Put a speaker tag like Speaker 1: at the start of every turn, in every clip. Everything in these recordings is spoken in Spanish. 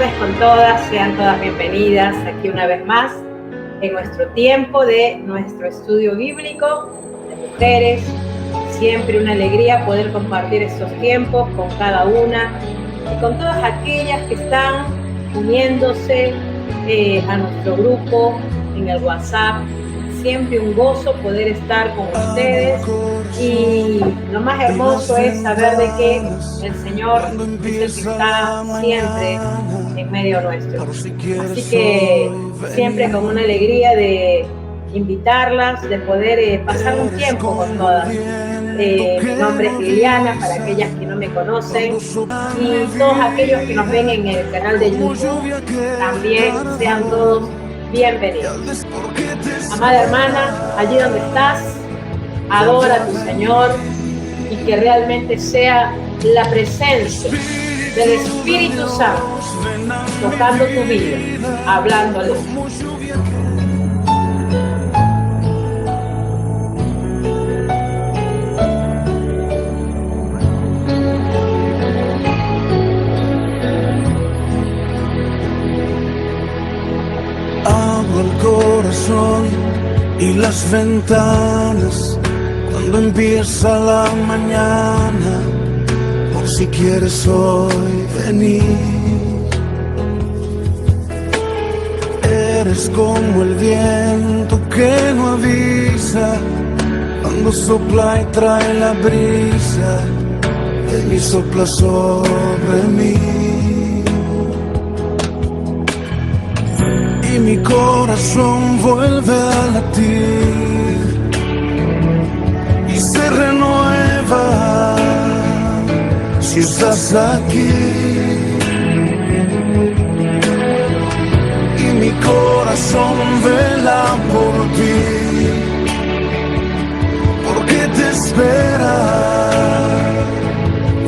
Speaker 1: bendiciones con todas, sean todas bienvenidas aquí una vez más en nuestro tiempo de nuestro estudio bíblico de mujeres. Siempre una alegría poder compartir estos tiempos con cada una y con todas aquellas que están uniéndose a nuestro grupo en el WhatsApp. Siempre un gozo poder estar con ustedes y lo más hermoso es saber de que el Señor es el que está siempre en medio nuestro. Así que siempre con una alegría de invitarlas, de poder pasar un tiempo con todas. Mi nombre es Liliana, para aquellas que no me conocen, y todos aquellos que nos ven en el canal de YouTube, también sean todos bienvenidos. Amada hermana, allí donde estás, adora a tu Señor y que realmente sea la presencia del Espíritu Santo tocando tu vida, hablándole.
Speaker 2: Abro el corazón y las ventanas cuando empieza la mañana, por si quieres hoy venir. Eres como el viento que no avisa, cuando sopla y trae la brisa, ven y sopla sobre mí. Y mi corazón vuelve a latir y se renueva si estás aquí. Y mi corazón vela por ti, porque te espera,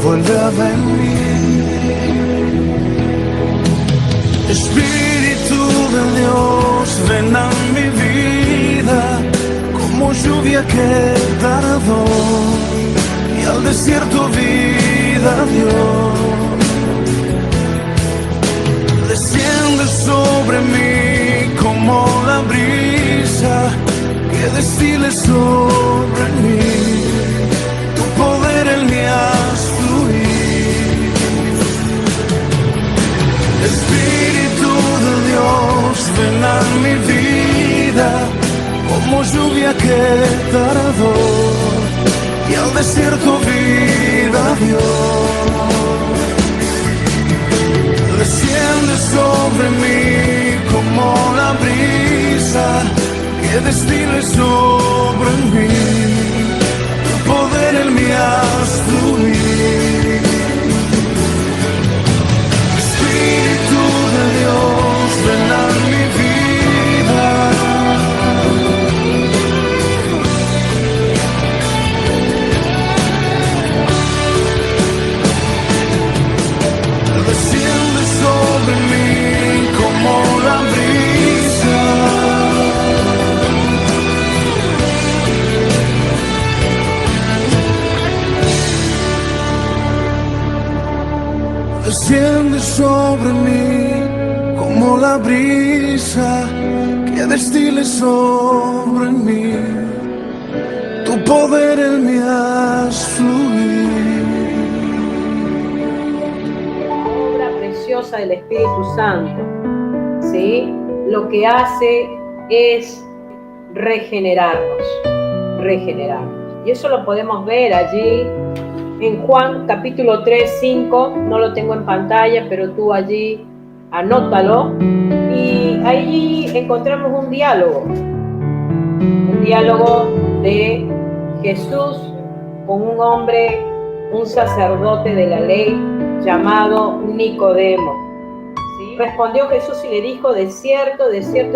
Speaker 2: vuelve a venir. Espíritu de Dios, ven a mi vida, como lluvia que tardó y al desierto vida dio. Desciende sobre mí como la brisa que destile sobre mí, tu poder en mí haz fluir. Espíritu de Dios, ven a mi vida, como lluvia que tardó y al desierto vida dio. Desciende sobre mí como la brisa que destile sobre mí, tu poder en mí haz fluir. Espíritu de Dios, ven a mi vida. Desciende sobre mí como la brisa. Desciende sobre mí como la brisa que destile sobre mí, tu poder en mí haz fluir.
Speaker 1: Obra preciosa del Espíritu Santo, ¿sí? Lo que hace es regenerarnos. Y eso lo podemos ver allí en Juan capítulo 3, 5, no lo tengo en pantalla, pero tú allí anótalo. Y allí encontramos un diálogo de Jesús con un hombre, un sacerdote de la ley llamado Nicodemo. ¿Sí? Respondió Jesús y le dijo: de cierto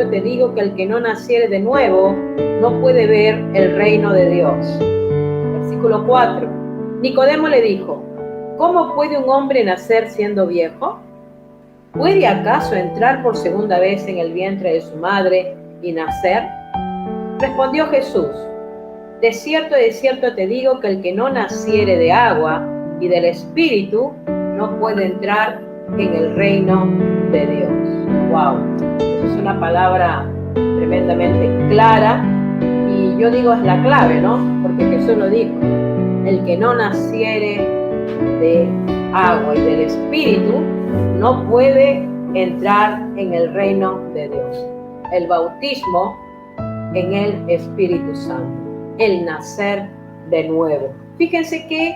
Speaker 1: te digo que el que no naciere de nuevo no puede ver el reino de Dios. Versículo 4. Nicodemo le dijo: ¿cómo puede un hombre nacer siendo viejo? ¿Puede acaso entrar por segunda vez en el vientre de su madre y nacer? Respondió Jesús: de cierto te digo que el que no naciere de agua y del Espíritu no puede entrar en el reino de Dios. Wow, eso es una palabra tremendamente clara y yo digo es la clave, ¿no? Porque Jesús lo dijo, el que no naciere de agua y del Espíritu no puede entrar en el reino de Dios. El bautismo en el Espíritu Santo, el nacer de nuevo. Fíjense que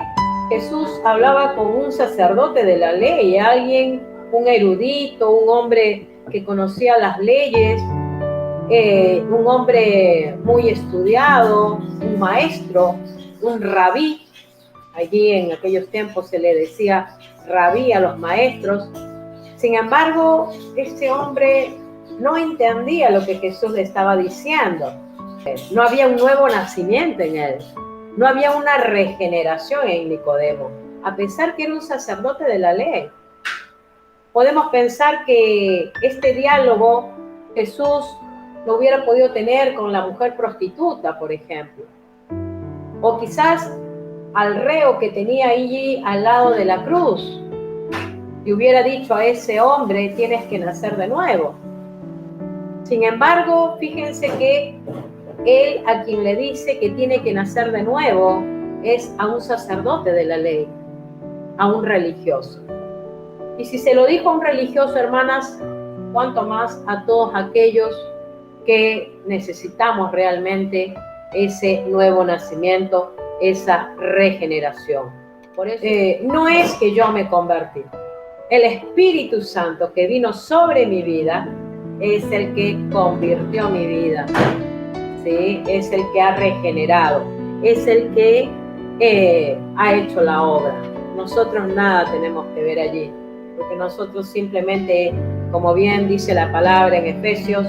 Speaker 1: Jesús hablaba con un sacerdote de la ley, alguien, un erudito, un hombre que conocía las leyes, un hombre muy estudiado, un maestro, un rabí. Allí en aquellos tiempos se le decía rabí a los maestros. Sin embargo, este hombre no entendía lo que Jesús le estaba diciendo. No había un nuevo nacimiento en él. No había una regeneración en Nicodemo, a pesar que era un sacerdote de la ley. Podemos pensar que este diálogo Jesús lo hubiera podido tener con la mujer prostituta, por ejemplo. O quizás al reo que tenía allí al lado de la cruz. Y hubiera dicho a ese hombre, tienes que nacer de nuevo. Sin embargo, fíjense que él a quien le dice que tiene que nacer de nuevo es a un sacerdote de la ley, a un religioso. Y si se lo dijo a un religioso, hermanas, cuánto más a todos aquellos que necesitamos realmente ese nuevo nacimiento, esa regeneración. Por eso, no es que yo me convertí. El Espíritu Santo que vino sobre mi vida es el que convirtió mi vida. ¿Sí? Es el que ha regenerado, es el que ha hecho la obra. Nosotros nada tenemos que ver allí, porque nosotros simplemente, como bien dice la palabra en Efesios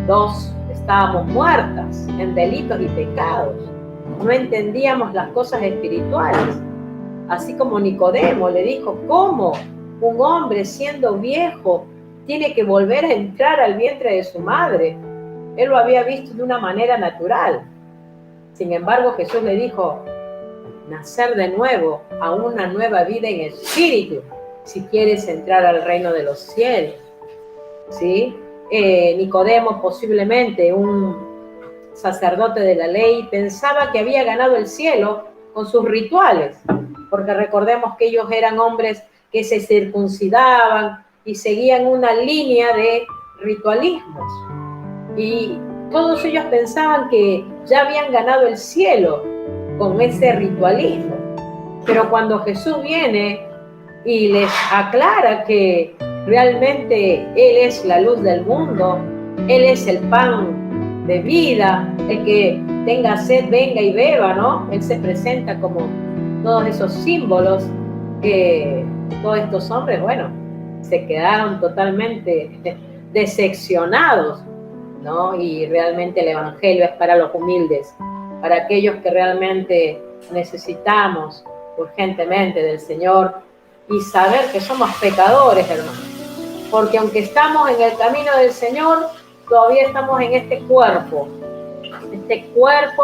Speaker 1: 2, estábamos muertas en delitos y pecados. No entendíamos las cosas espirituales. Así como Nicodemo le dijo, ¿cómo un hombre siendo viejo tiene que volver a entrar al vientre de su madre? Él lo había visto de una manera natural. Sin embargo, Jesús le dijo, nacer de nuevo a una nueva vida en espíritu, si quieres entrar al reino de los cielos. ¿Sí? Nicodemo, posiblemente un sacerdote de la ley, pensaba que había ganado el cielo con sus rituales, porque recordemos que ellos eran hombres que se circuncidaban y seguían una línea de ritualismos. Y todos ellos pensaban que ya habían ganado el cielo con ese ritualismo. Pero cuando Jesús viene y les aclara que realmente Él es la luz del mundo, Él es el pan de vida, el que tenga sed, venga y beba, ¿no? Él se presenta como todos esos símbolos que todos estos hombres, bueno, se quedaron totalmente decepcionados, ¿no? Y realmente el Evangelio es para los humildes, para aquellos que realmente necesitamos urgentemente del Señor y saber que somos pecadores, hermanos. Porque aunque estamos en el camino del Señor, todavía estamos en este cuerpo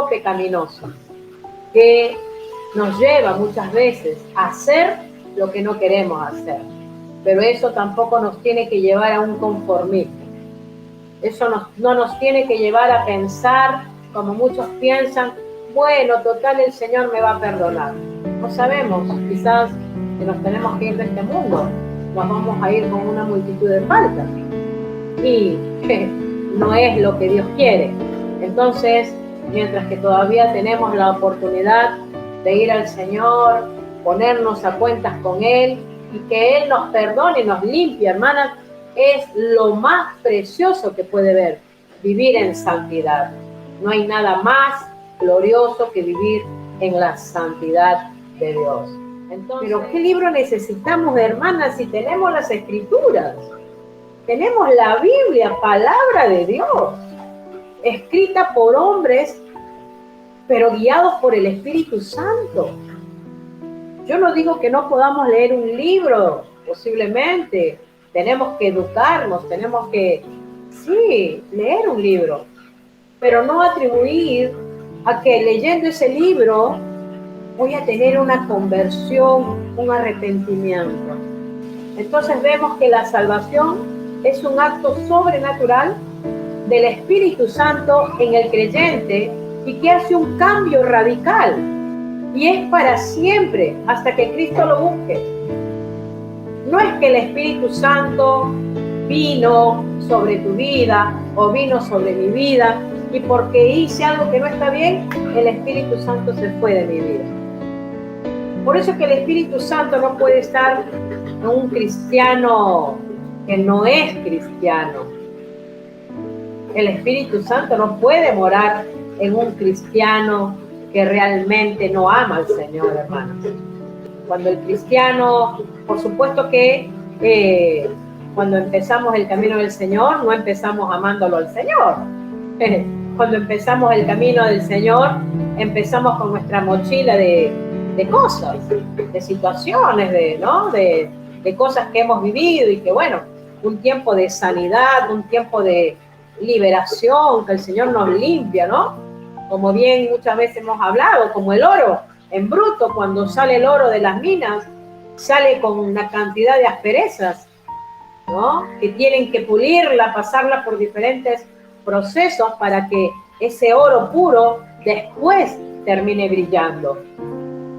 Speaker 1: pecaminoso, que nos lleva muchas veces a hacer lo que no queremos hacer. Pero eso tampoco nos tiene que llevar a un conformismo. Eso no nos tiene que llevar a pensar, como muchos piensan, bueno, total, el Señor me va a perdonar. No sabemos, quizás que nos tenemos que ir de este mundo, nos vamos a ir con una multitud de faltas. Y no es lo que Dios quiere. Entonces, mientras que todavía tenemos la oportunidad de ir al Señor, ponernos a cuentas con Él y que Él nos perdone y nos limpie, hermanas, es lo más precioso que puede haber, vivir en santidad. No hay nada más glorioso que vivir en la santidad de Dios. Entonces, ¿pero qué libro necesitamos, hermanas, si tenemos las Escrituras? Tenemos la Biblia, palabra de Dios, escrita por hombres, pero guiados por el Espíritu Santo. Yo no digo que no podamos leer un libro, posiblemente. Tenemos que educarnos, tenemos que, sí, leer un libro, pero no atribuir a que leyendo ese libro voy a tener una conversión, un arrepentimiento. Entonces vemos que la salvación es un acto sobrenatural del Espíritu Santo en el creyente y que hace un cambio radical y es para siempre hasta que Cristo lo busque. No es que el Espíritu Santo vino sobre tu vida o vino sobre mi vida y porque hice algo que no está bien, el Espíritu Santo se fue de mi vida. Por eso es que el Espíritu Santo no puede estar en un cristiano que no es cristiano. El Espíritu Santo no puede morar en un cristiano que realmente no ama al Señor, hermanos. Cuando el cristiano, por supuesto que cuando empezamos el camino del Señor, no empezamos amándolo al Señor. Cuando empezamos el camino del Señor, empezamos con nuestra mochila de cosas, de situaciones, de cosas que hemos vivido y que, bueno, un tiempo de sanidad, un tiempo de liberación, que el Señor nos limpia, ¿no? Como bien muchas veces hemos hablado, como el oro en bruto, cuando sale el oro de las minas, sale con una cantidad de asperezas, ¿no? Que tienen que pulirla, pasarla por diferentes procesos para que ese oro puro después termine brillando.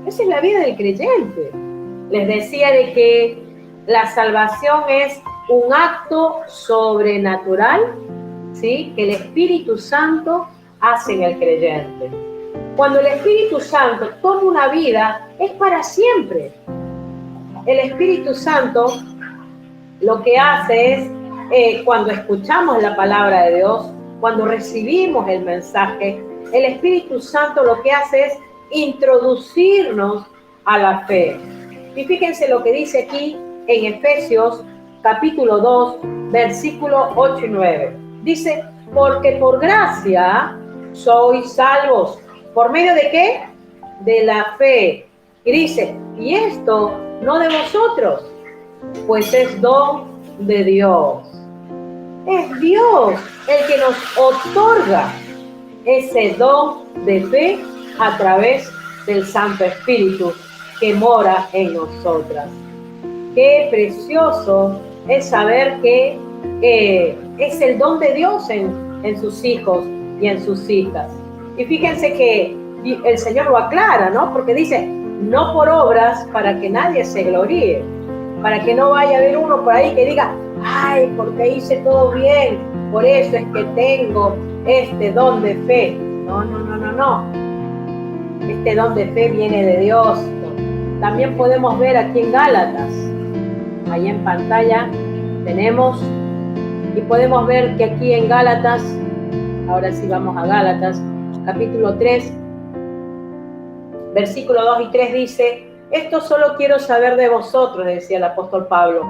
Speaker 1: Esa es la vida del creyente. Les decía de que la salvación es un acto sobrenatural, ¿sí? Que el Espíritu Santo hace en el creyente. Cuando el Espíritu Santo toma una vida, es para siempre. El Espíritu Santo lo que hace es, cuando escuchamos la palabra de Dios, cuando recibimos el mensaje, el Espíritu Santo lo que hace es introducirnos a la fe. Y fíjense lo que dice aquí en Efesios capítulo 2, versículos 8 y 9. Dice, porque por gracia sois salvos. ¿Por medio de qué? De la fe. Y dice, y esto no de vosotros, pues es don de Dios. Es Dios el que nos otorga ese don de fe a través del Santo Espíritu que mora en nosotras. Qué precioso es saber que es el don de Dios en sus hijos y en sus hijas. Y fíjense que el Señor lo aclara, ¿no? Porque dice, no por obras para que nadie se gloríe, para que no vaya a haber uno por ahí que diga, ay, porque hice todo bien, por eso es que tengo este don de fe. No. Este don de fe viene de Dios. También podemos ver aquí en Gálatas, ahí en pantalla tenemos, y podemos ver que aquí en Gálatas, ahora sí vamos a Gálatas, capítulo 3, versículo 2 y 3 dice, esto solo quiero saber de vosotros, decía el apóstol Pablo,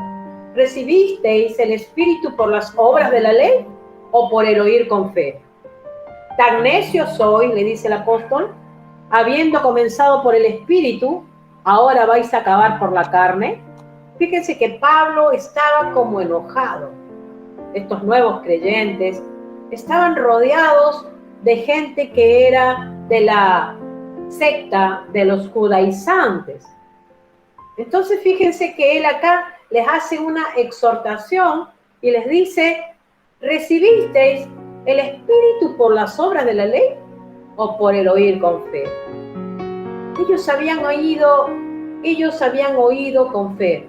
Speaker 1: ¿recibisteis el Espíritu por las obras de la ley o por el oír con fe? Tan necios sois, le dice el apóstol, habiendo comenzado por el Espíritu, ahora vais a acabar por la carne. Fíjense que Pablo estaba como enojado. Estos nuevos creyentes estaban rodeados de gente que era de la secta de los judaizantes. Entonces fíjense que él acá les hace una exhortación y les dice, ¿recibisteis el Espíritu por las obras de la ley o por el oír con fe? Ellos habían oído con fe,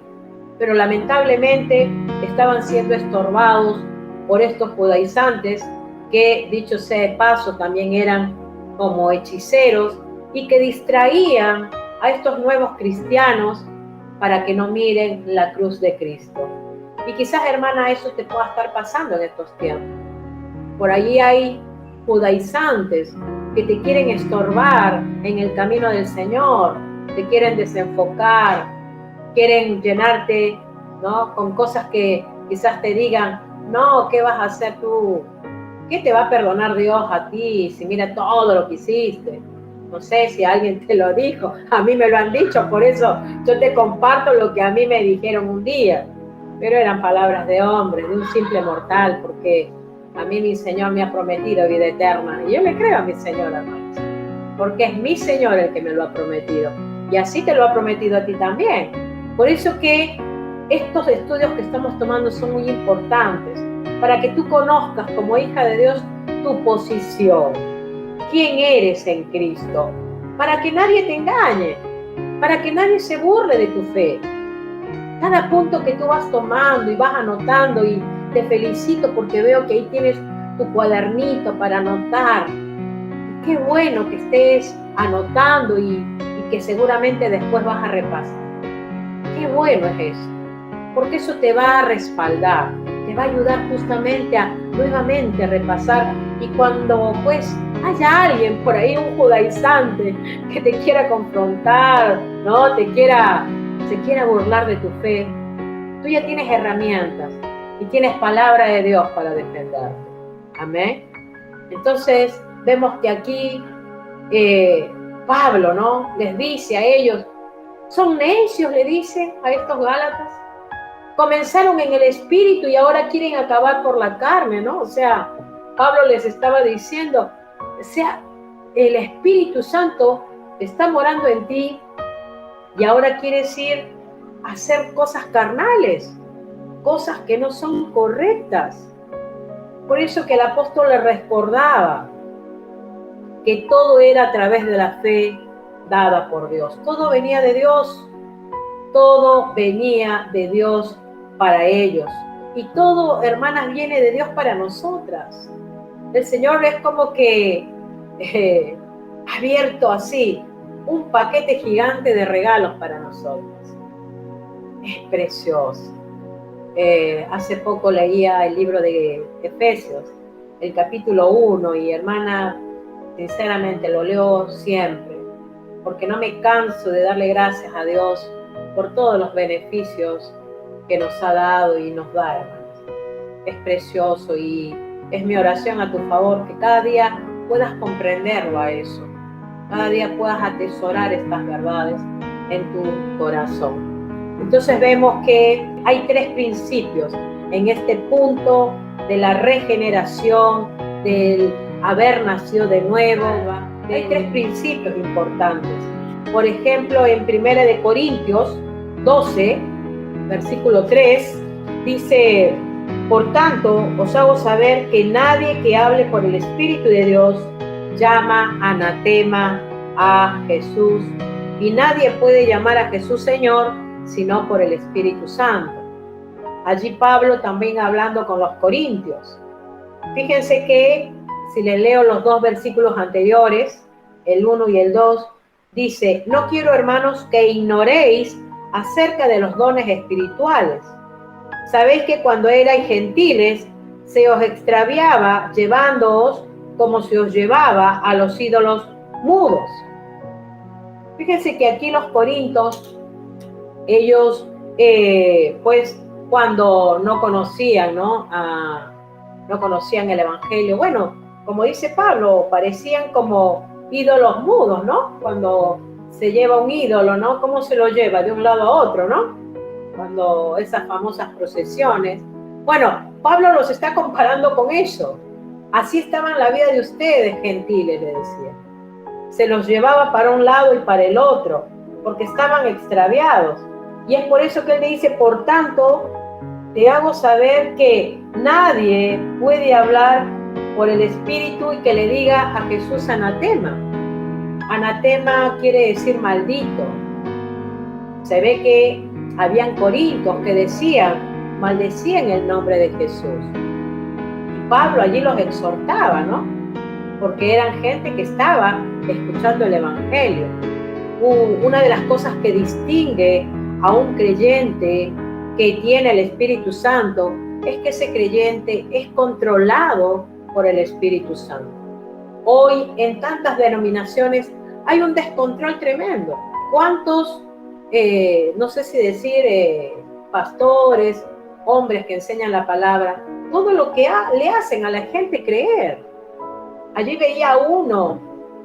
Speaker 1: pero lamentablemente estaban siendo estorbados por estos judaizantes que, dicho sea de paso, también eran como hechiceros y que distraían a estos nuevos cristianos para que no miren la cruz de Cristo. Y quizás, hermana, eso te pueda estar pasando en estos tiempos. Por allí hay judaizantes que te quieren estorbar en el camino del Señor, te quieren desenfocar, quieren llenarte, ¿no?, con cosas que quizás te digan, no, ¿qué vas a hacer tú? ¿Qué te va a perdonar Dios a ti si mira todo lo que hiciste? No sé si alguien te lo dijo, a mí me lo han dicho, por eso yo te comparto lo que a mí me dijeron un día, pero eran palabras de hombre, de un simple mortal, porque a mí mi Señor me ha prometido vida eterna, y yo le creo a mi Señor, hermanos, porque es mi Señor el que me lo ha prometido, y así te lo ha prometido a ti también. Por eso que estos estudios que estamos tomando son muy importantes para que tú conozcas como hija de Dios tu posición, quién eres en Cristo, para que nadie te engañe, para que nadie se burle de tu fe. Cada punto que tú vas tomando y vas anotando, y te felicito porque veo que ahí tienes tu cuadernito para anotar. Qué bueno que estés anotando y que seguramente después vas a repasar. Qué bueno es eso, porque eso te va a respaldar, te va a ayudar justamente a nuevamente repasar, y cuando pues haya alguien por ahí, un judaizante que te quiera confrontar, ¿no? se quiera burlar de tu fe, tú ya tienes herramientas y tienes palabra de Dios para defenderte. Amén. Entonces vemos que aquí Pablo, ¿no?, les dice a ellos, son necios, le dice a estos gálatas, comenzaron en el espíritu y ahora quieren acabar por la carne, ¿no? O sea, Pablo les estaba diciendo, o sea, el Espíritu Santo está morando en ti y ahora quieres ir a hacer cosas carnales, cosas que no son correctas. Por eso que el apóstol le recordaba que todo era a través de la fe dada por Dios. Todo venía de Dios. Todo venía de Dios para ellos. Y todo, hermanas, viene de Dios para nosotras. El Señor es como que ha abierto así un paquete gigante de regalos para nosotros. Es precioso. Hace poco leía el libro de Efesios, el capítulo 1, y hermana, sinceramente lo leo siempre, porque no me canso de darle gracias a Dios por todos los beneficios que nos ha dado y nos da, hermanos. Es precioso y es mi oración a tu favor que cada día puedas comprenderlo a eso, cada día puedas atesorar estas verdades en tu corazón. Entonces vemos que hay 3 principios en este punto de la regeneración, del haber nacido de nuevo. Hay 3 principios importantes. Por ejemplo, en 1 Corintios 12, versículo 3, dice, por tanto, os hago saber que nadie que hable por el Espíritu de Dios llama anatema a Jesús, y nadie puede llamar a Jesús Señor sino por el Espíritu Santo. Allí Pablo también hablando con los corintios. Fíjense que si les leo los 2 versículos anteriores, el 1 y el 2, dice, no quiero, hermanos, que ignoréis acerca de los dones espirituales. Sabéis que cuando erais gentiles, se os extraviaba llevándoos como se os llevaba a los ídolos mudos. Fíjense que aquí los corintios, ellos, pues, cuando no conocían, no conocían el evangelio, bueno, como dice Pablo, parecían como ídolos mudos, ¿no? Cuando se lleva un ídolo, ¿no? ¿Cómo se lo lleva? De un lado a otro, ¿no? Cuando esas famosas procesiones. Bueno, Pablo los está comparando con eso. Así estaba en la vida de ustedes, gentiles, le decía. Se los llevaba para un lado y para el otro, porque estaban extraviados. Y es por eso que él le dice, por tanto, te hago saber que nadie puede hablar por el Espíritu y que le diga a Jesús anatema. Anatema quiere decir maldito. Se ve que habían corintios que maldecían el nombre de Jesús. Y Pablo allí los exhortaba, ¿no? Porque eran gente que estaba escuchando el Evangelio. Una de las cosas que distingue a un creyente que tiene el Espíritu Santo es que ese creyente es controlado por el Espíritu Santo. Hoy en tantas denominaciones hay un descontrol tremendo. ¿Cuántos, no sé si decir, pastores, hombres que enseñan la palabra, todo lo que le hacen a la gente creer? Allí veía uno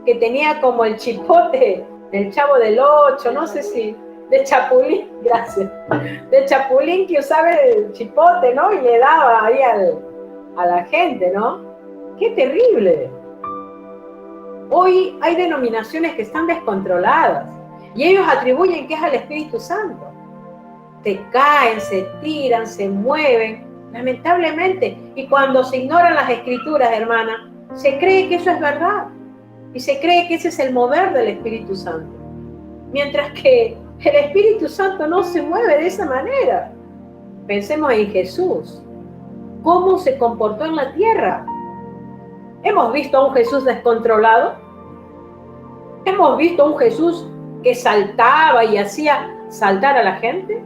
Speaker 1: que tenía como el chipote del Chavo del 8, no sé si, de Chapulín, gracias, de Chapulín, que usaba el chipote, ¿no? Y le daba ahí a la gente, ¿no? ¡Qué terrible! Hoy hay denominaciones que están descontroladas y ellos atribuyen que es al Espíritu Santo. se caen, se tiran, se mueven, lamentablemente. Y cuando se ignoran las escrituras, hermana, se cree que eso es verdad. Y se cree que ese es el mover del Espíritu Santo. Mientras que el Espíritu Santo no se mueve de esa manera. Pensemos en Jesús. ¿Cómo se comportó en la tierra? ¿Hemos visto a un Jesús descontrolado? ¿Hemos visto a un Jesús que saltaba y hacía saltar a la gente?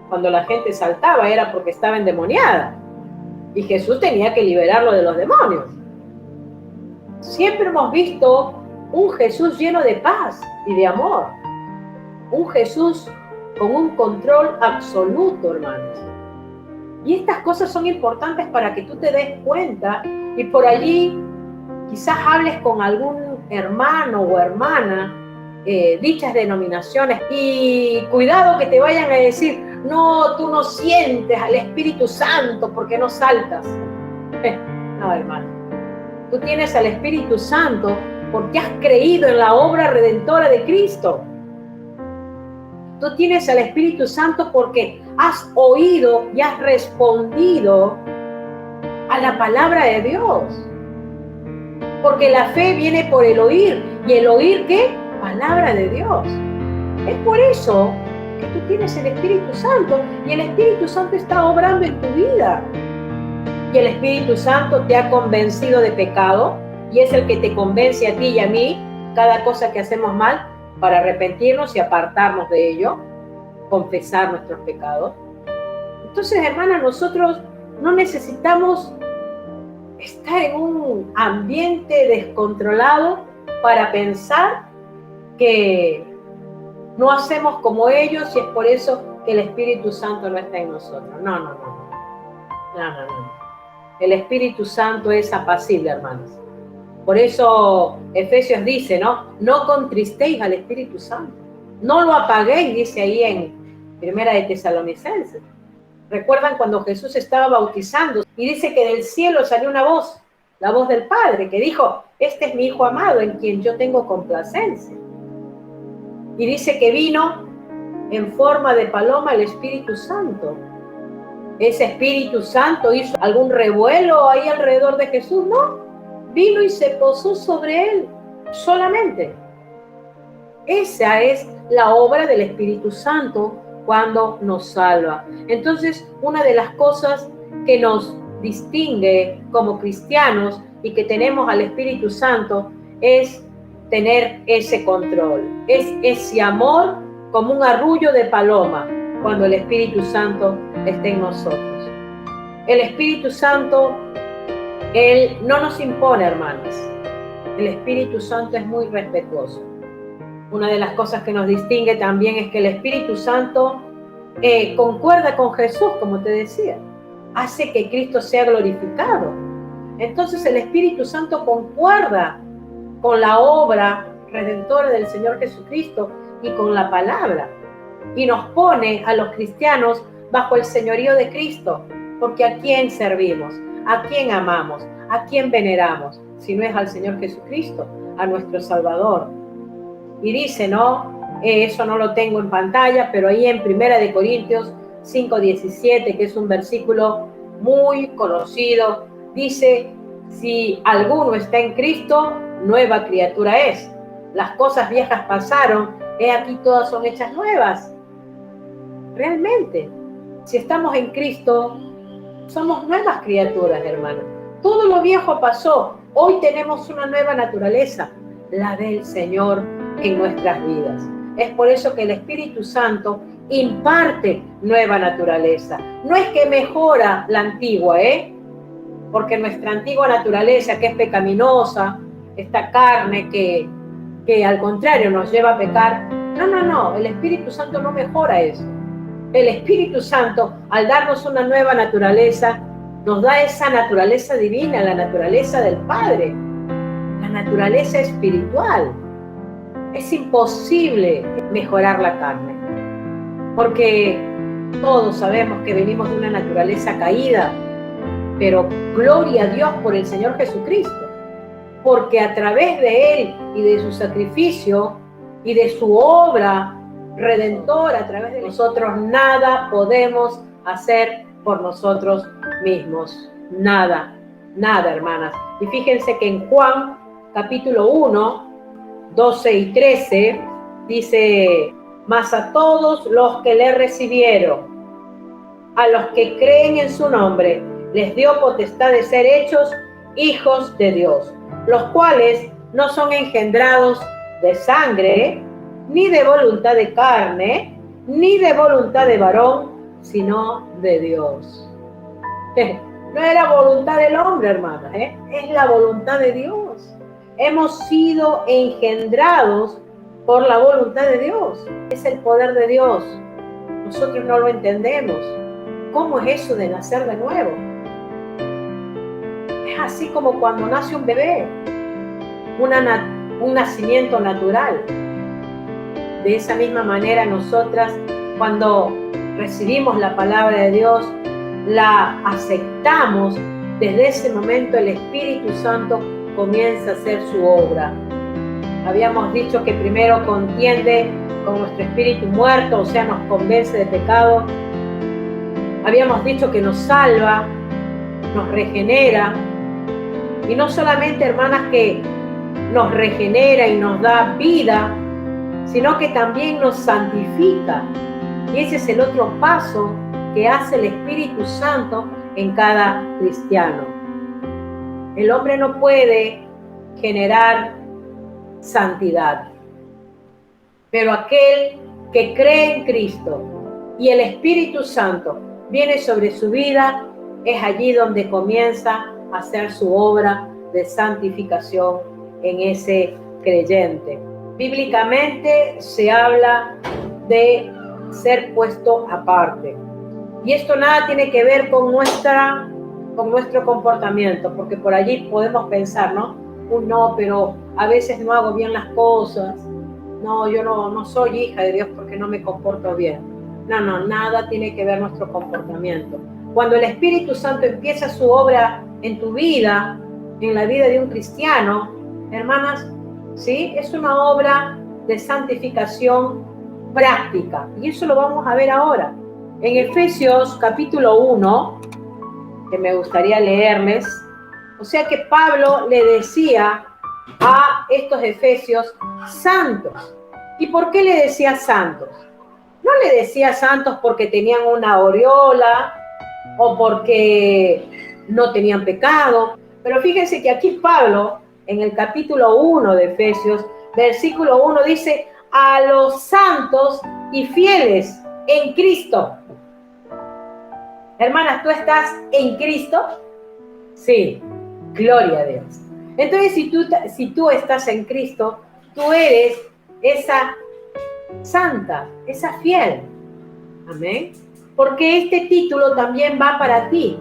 Speaker 1: Cuando la gente saltaba era porque estaba endemoniada. Y Jesús tenía que liberarlo de los demonios. Siempre hemos visto un Jesús lleno de paz y de amor. Un Jesús con un control absoluto, hermanos. Y estas cosas son importantes para que tú te des cuenta y por allí quizás hables con algún hermano o hermana, dichas denominaciones, y cuidado que te vayan a decir, no, tú no sientes al Espíritu Santo porque no saltas. No, hermano. Tú tienes al Espíritu Santo porque has creído en la obra redentora de Cristo. Tú tienes al Espíritu Santo porque has oído y has respondido a la palabra de Dios. Porque la fe viene por el oír. ¿Y el oír qué? Palabra de Dios. Es por eso que tú tienes el Espíritu Santo y el Espíritu Santo está obrando en tu vida. Y el Espíritu Santo te ha convencido de pecado y es el que te convence a ti y a mí cada cosa que hacemos mal para arrepentirnos y apartarnos de ello, confesar nuestros pecados. Entonces, hermana, nosotros no necesitamos estar en un ambiente descontrolado para pensar que no hacemos como ellos y es por eso que el Espíritu Santo no está en nosotros. No. El Espíritu Santo es apacible, hermanos. Por eso Efesios dice, no contristéis al Espíritu Santo. No lo apaguéis, dice ahí en Primera de Tesalonicenses. ¿Recuerdan cuando Jesús estaba bautizando? Y dice que del cielo salió una voz, la voz del Padre, que dijo, este es mi Hijo amado en quien yo tengo complacencia. Y dice que vino en forma de paloma el Espíritu Santo. Ese Espíritu Santo hizo algún revuelo ahí alrededor de Jesús, no. Vino y se posó sobre él solamente. Esa es la obra del Espíritu Santo cuando nos salva. Entonces, una de las cosas que nos distingue como cristianos y que tenemos al Espíritu Santo es tener ese control. Es ese amor como un arrullo de paloma cuando el Espíritu Santo está en nosotros. El Espíritu Santo, Él no nos impone, hermanos. El Espíritu Santo es muy respetuoso. Una de las cosas que nos distingue también es que el Espíritu Santo concuerda con Jesús, como te decía. Hace que Cristo sea glorificado. Entonces el Espíritu Santo concuerda con la obra redentora del Señor Jesucristo y con la palabra. Y nos pone a los cristianos bajo el señorío de Cristo. Porque ¿a quién servimos? ¿A quién amamos? ¿A quién veneramos? Si no es al Señor Jesucristo, a nuestro Salvador. Y dice, eso no lo tengo en pantalla, pero ahí en 1 Corintios 5:17, que es un versículo muy conocido, dice, si alguno está en Cristo, nueva criatura es. Las cosas viejas pasaron, he aquí todas son hechas nuevas. Realmente, si estamos en Cristo, somos nuevas criaturas, hermano. Todo lo viejo pasó. Hoy tenemos una nueva naturaleza, la del Señor en nuestras vidas. Es por eso que el Espíritu Santo imparte nueva naturaleza. No es que mejora la antigua, porque nuestra antigua naturaleza, que es pecaminosa, esta carne que al contrario nos lleva a pecar, no, el Espíritu Santo no mejora eso. El Espíritu Santo, al darnos una nueva naturaleza, nos da esa naturaleza divina, la naturaleza del Padre, la naturaleza espiritual. Es imposible mejorar la carne, porque todos sabemos que venimos de una naturaleza caída, pero gloria a Dios por el Señor Jesucristo, porque a través de Él y de su sacrificio y de su obra redentor a través de nosotros. Nada podemos hacer por nosotros mismos. Nada, hermanas. Y fíjense que en Juan, capítulo 1, 12 y 13, dice: mas a todos los que le recibieron, a los que creen en su nombre, les dio potestad de ser hechos hijos de Dios, los cuales no son engendrados de sangre, ni de voluntad de carne, ni de voluntad de varón, sino de Dios. No era voluntad del hombre, hermana, es la voluntad de Dios. Hemos sido engendrados por la voluntad de Dios. Es el poder de Dios. Nosotros no lo entendemos. ¿Cómo es eso de nacer de nuevo? Es así como cuando nace un bebé, un nacimiento natural. De esa misma manera nosotras, cuando recibimos la palabra de Dios, la aceptamos, desde ese momento el Espíritu Santo comienza a hacer su obra. Habíamos dicho que primero contiende con nuestro espíritu muerto, o sea, nos convence de pecado. Habíamos dicho que nos salva, nos regenera. Y no solamente, hermanas, que nos regenera y nos da vida, sino que también nos santifica. Y ese es el otro paso que hace el Espíritu Santo en cada cristiano. El hombre no puede generar santidad, pero aquel que cree en Cristo y el Espíritu Santo viene sobre su vida, es allí donde comienza a hacer su obra de santificación en ese creyente. Bíblicamente se habla de ser puesto aparte. Y esto nada tiene que ver con nuestro comportamiento, porque por allí podemos pensar, ¿no? No, pero a veces no hago bien las cosas. No, yo no soy hija de Dios porque no me comporto bien. No, nada tiene que ver nuestro comportamiento. Cuando el Espíritu Santo empieza su obra en tu vida, en la vida de un cristiano, hermanas, ¿sí? Es una obra de santificación práctica. Y eso lo vamos a ver ahora. En Efesios capítulo 1, que me gustaría leerles, o sea que Pablo le decía a estos efesios santos. ¿Y por qué le decía santos? No le decía santos porque tenían una aureola o porque no tenían pecado, pero fíjense que aquí Pablo, en el capítulo 1 de Efesios, versículo 1, dice: a los santos y fieles en Cristo. Hermanas, ¿tú estás en Cristo? Sí, gloria a Dios. Entonces, si tú estás en Cristo, tú eres esa santa, esa fiel. Amén. Porque este título también va para ti,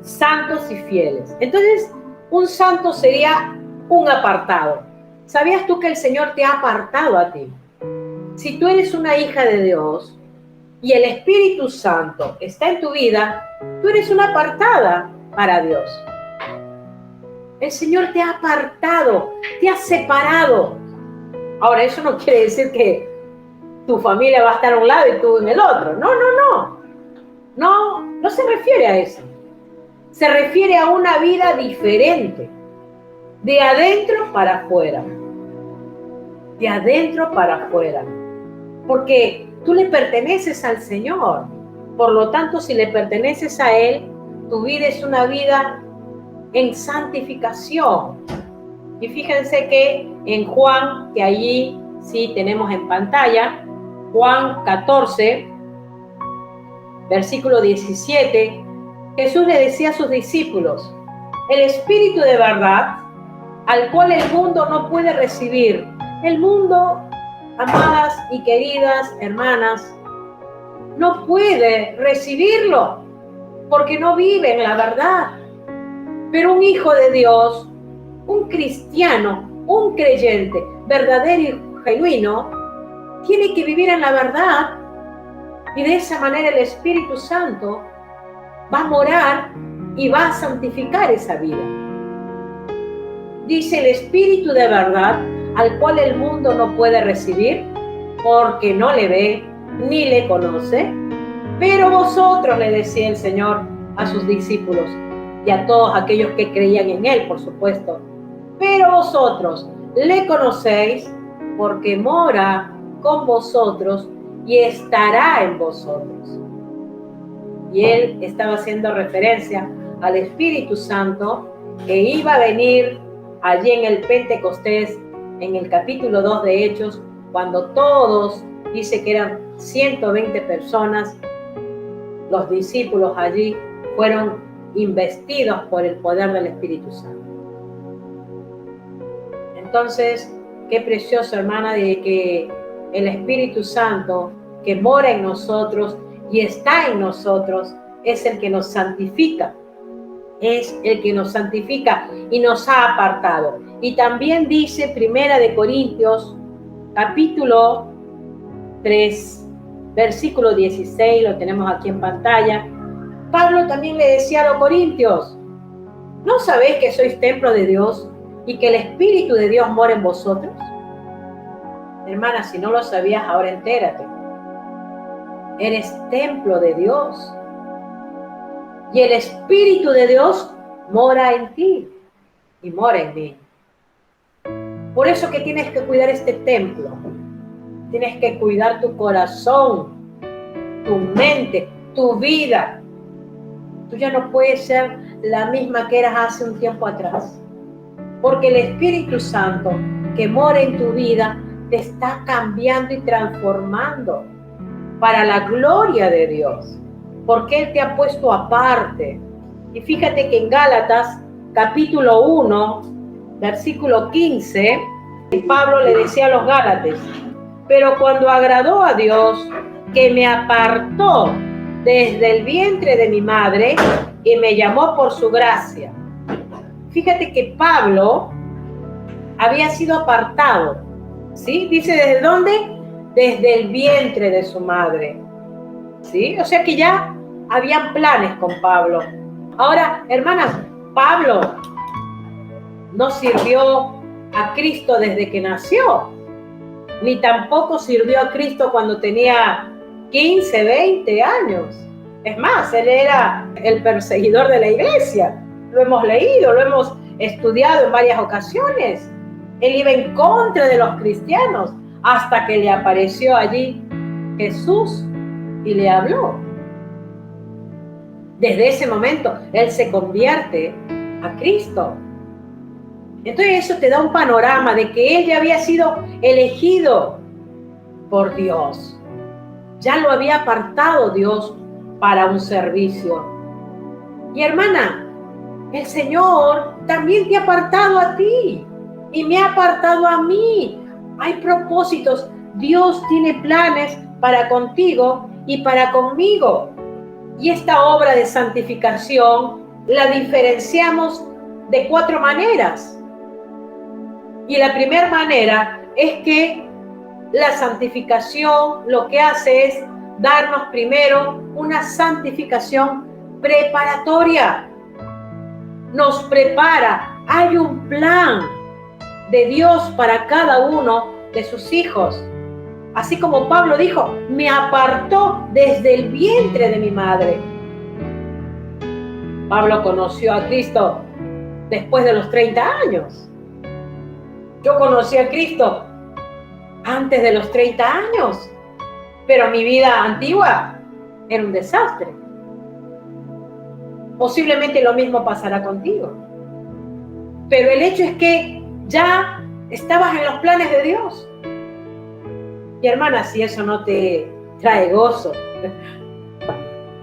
Speaker 1: santos y fieles. Entonces, un santo sería un apartado. ¿Sabías tú que el Señor te ha apartado a ti? Si tú eres una hija de Dios y el Espíritu Santo está en tu vida, tú eres una apartada para Dios. El Señor te ha apartado, te ha separado. Ahora, eso no quiere decir que tu familia va a estar a un lado y tú en el otro. No se refiere a eso. Se refiere a una vida diferente, de adentro para afuera. De adentro para afuera. Porque tú le perteneces al Señor. Por lo tanto, si le perteneces a Él, tu vida es una vida en santificación. Y fíjense que en Juan, que allí sí tenemos en pantalla, Juan 14, versículo 17, Jesús le decía a sus discípulos: el Espíritu de verdad, al cual el mundo no puede recibir. El mundo, amadas y queridas hermanas, no puede recibirlo porque no vive en la verdad. Pero un hijo de Dios, un cristiano, un creyente verdadero y genuino, tiene que vivir en la verdad, y de esa manera el Espíritu Santo va a morar y va a santificar esa vida. Dice: el Espíritu de verdad, al cual el mundo no puede recibir, porque no le ve ni le conoce. Pero vosotros, le decía el Señor a sus discípulos y a todos aquellos que creían en Él, por supuesto, pero vosotros le conocéis porque mora con vosotros y estará en vosotros. Y Él estaba haciendo referencia al Espíritu Santo que iba a venir allí en el Pentecostés, en el capítulo 2 de Hechos, cuando todos, dice que eran 120 personas, los discípulos allí fueron investidos por el poder del Espíritu Santo. Entonces, qué precioso, hermana, de que el Espíritu Santo que mora en nosotros y está en nosotros es el que nos santifica. Es el que nos santifica y nos ha apartado. Y también dice Primera de Corintios, capítulo 3, versículo 16, lo tenemos aquí en pantalla. Pablo también le decía a los corintios: ¿no sabéis que sois templo de Dios y que el Espíritu de Dios mora en vosotros? Hermana, si no lo sabías, ahora entérate. Eres templo de Dios. Y el Espíritu de Dios mora en ti y mora en mí. Por eso que tienes que cuidar este templo. Tienes que cuidar tu corazón, tu mente, tu vida. Tú ya no puedes ser la misma que eras hace un tiempo atrás. Porque el Espíritu Santo que mora en tu vida te está cambiando y transformando para la gloria de Dios. Porque Él te ha puesto aparte. Y fíjate que en Gálatas, capítulo 1, versículo 15, Pablo le decía a los Gálatas: pero cuando agradó a Dios, que me apartó desde el vientre de mi madre y me llamó por su gracia. Fíjate que Pablo había sido apartado, ¿sí? Dice, ¿desde dónde? Desde el vientre de su madre, ¿sí? O sea que ya habían planes con Pablo. Ahora, hermanas, Pablo no sirvió a Cristo desde que nació, ni tampoco sirvió a Cristo cuando tenía 15, 20 años. Es más, él era el perseguidor de la iglesia. Lo hemos leído, lo hemos estudiado en varias ocasiones. Él iba en contra de los cristianos hasta que le apareció allí Jesús y le habló. Desde ese momento, él se convierte a Cristo. Entonces eso te da un panorama de que él ya había sido elegido por Dios. Ya lo había apartado Dios para un servicio. Y hermana, el Señor también te ha apartado a ti y me ha apartado a mí. Hay propósitos. Dios tiene planes para contigo y para conmigo. Y esta obra de santificación la diferenciamos de 4 maneras. Y la primera manera es que la santificación lo que hace es darnos primero una santificación preparatoria. Nos prepara. Hay un plan de Dios para cada uno de sus hijos. Así como Pablo dijo, me apartó desde el vientre de mi madre. Pablo conoció a Cristo después de los 30 años. Yo conocí a Cristo antes de los 30 años, pero mi vida antigua era un desastre. Posiblemente lo mismo pasará contigo. Pero el hecho es que ya estabas en los planes de Dios. Y hermana, si eso no te trae gozo,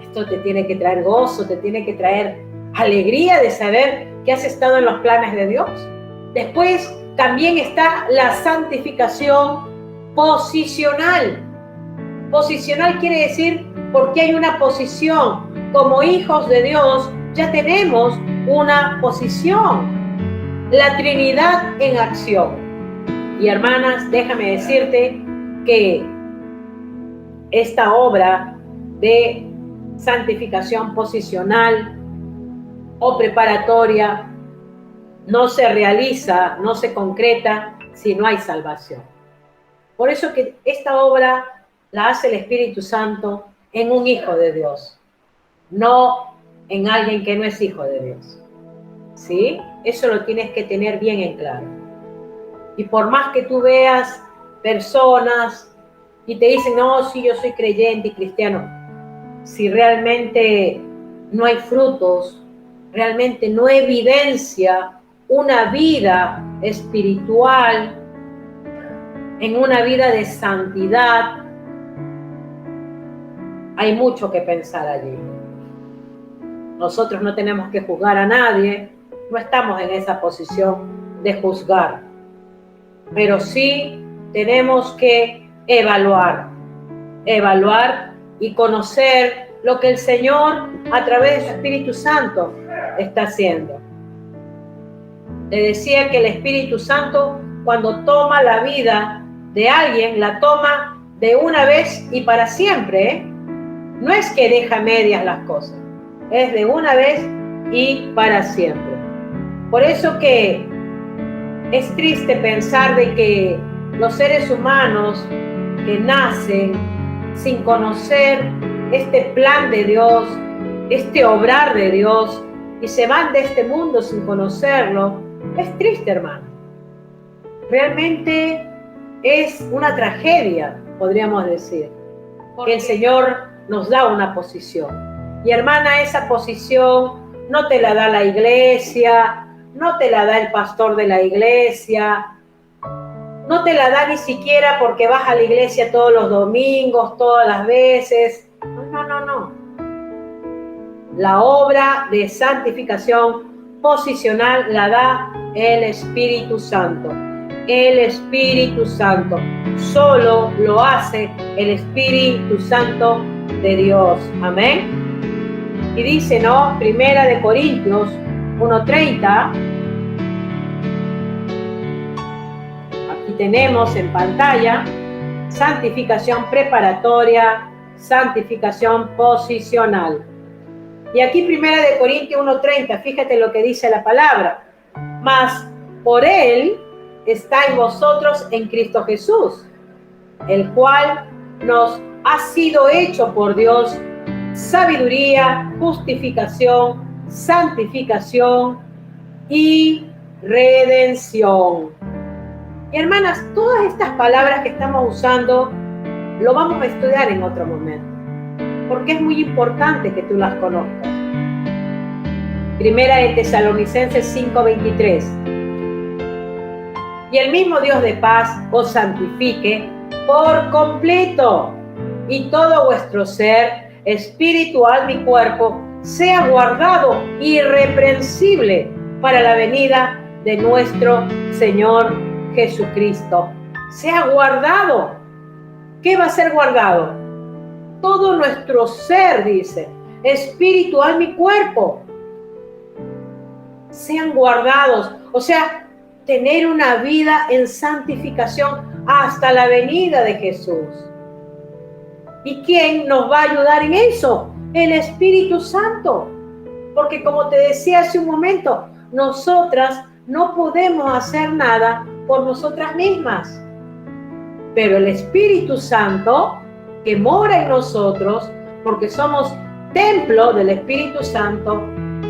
Speaker 1: esto te tiene que traer gozo, te tiene que traer alegría de saber que has estado en los planes de Dios. Después también está la santificación posicional. Posicional quiere decir porque hay una posición. Como hijos de Dios ya tenemos una posición. La Trinidad en acción. Y hermanas, déjame decirte que esta obra de santificación posicional o preparatoria no se realiza, no se concreta si no hay salvación. Por eso que esta obra la hace el Espíritu Santo en un hijo de Dios, no en alguien que no es hijo de Dios. ¿Sí? Eso lo tienes que tener bien en claro. Y por más que tú veas personas y te dicen, no, sí, yo soy creyente y cristiano, si realmente no hay frutos, realmente no evidencia una vida espiritual, en una vida de santidad, hay mucho que pensar allí. Nosotros no tenemos que juzgar a nadie, no estamos en esa posición de juzgar, pero sí tenemos que evaluar y conocer lo que el Señor a través de su Espíritu Santo está haciendo. Le decía que el Espíritu Santo, cuando toma la vida de alguien, la toma de una vez y para siempre, ¿eh? No es que deja medias las cosas, es de una vez y para siempre. Por eso que es triste pensar de que los seres humanos que nacen sin conocer este plan de Dios, este obrar de Dios, y se van de este mundo sin conocerlo, es triste, hermano. Realmente es una tragedia, podríamos decir, que el Señor nos da una posición. Y hermana, esa posición no te la da la iglesia, no te la da el pastor de la iglesia, no te la da ni siquiera porque vas a la iglesia todos los domingos, todas las veces. No. La obra de santificación posicional la da el Espíritu Santo. El Espíritu Santo. Solo lo hace el Espíritu Santo de Dios. Amén. Y dice, ¿no? Primera de Corintios 1:30. Aquí tenemos en pantalla santificación preparatoria, santificación posicional. Y aquí Primera de Corintios 1:30, fíjate lo que dice la palabra. Mas por Él estáis vosotros en Cristo Jesús, el cual nos ha sido hecho por Dios sabiduría, justificación, santificación y redención. Y hermanas, todas estas palabras que estamos usando lo vamos a estudiar en otro momento, porque es muy importante que tú las conozcas. Primera de Tesalonicenses 5:23. Y el mismo Dios de paz os santifique por completo, y todo vuestro ser, espíritu, alma y cuerpo, sea guardado irreprensible para la venida de nuestro Señor Jesucristo. Sea guardado. ¿Qué va a ser guardado? Todo nuestro ser, dice, espíritu, alma y cuerpo, sean guardados. O sea, tener una vida en santificación hasta la venida de Jesús. ¿Y quién nos va a ayudar en eso? El Espíritu Santo. Porque como te decía hace un momento, nosotras no podemos hacer nada por nosotras mismas. Pero el Espíritu Santo, que mora en nosotros, porque somos templo del Espíritu Santo,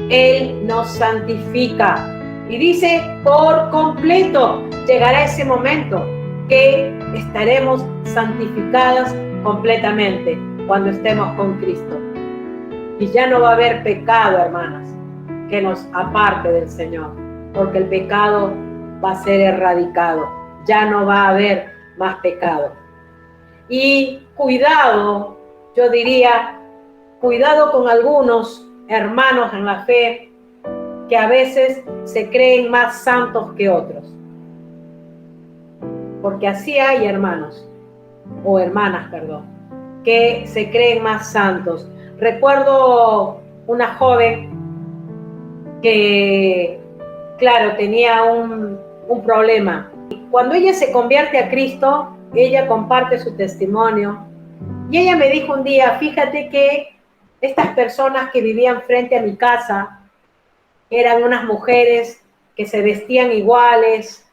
Speaker 1: Él nos santifica. Y dice, por completo, llegará ese momento que estaremos santificadas completamente cuando estemos con Cristo. Y ya no va a haber pecado, hermanas, que nos aparte del Señor, porque el pecado va a ser erradicado. Ya no va a haber más pecado. Y cuidado, yo diría, cuidado con algunos hermanos en la fe que a veces se creen más santos que otros. Porque así hay hermanos, o hermanas, perdón, que se creen más santos. Recuerdo una joven que, claro, tenía un problema. Cuando ella se convierte a Cristo, ella comparte su testimonio. Y ella me dijo un día, fíjate que estas personas que vivían frente a mi casa eran unas mujeres que se vestían iguales,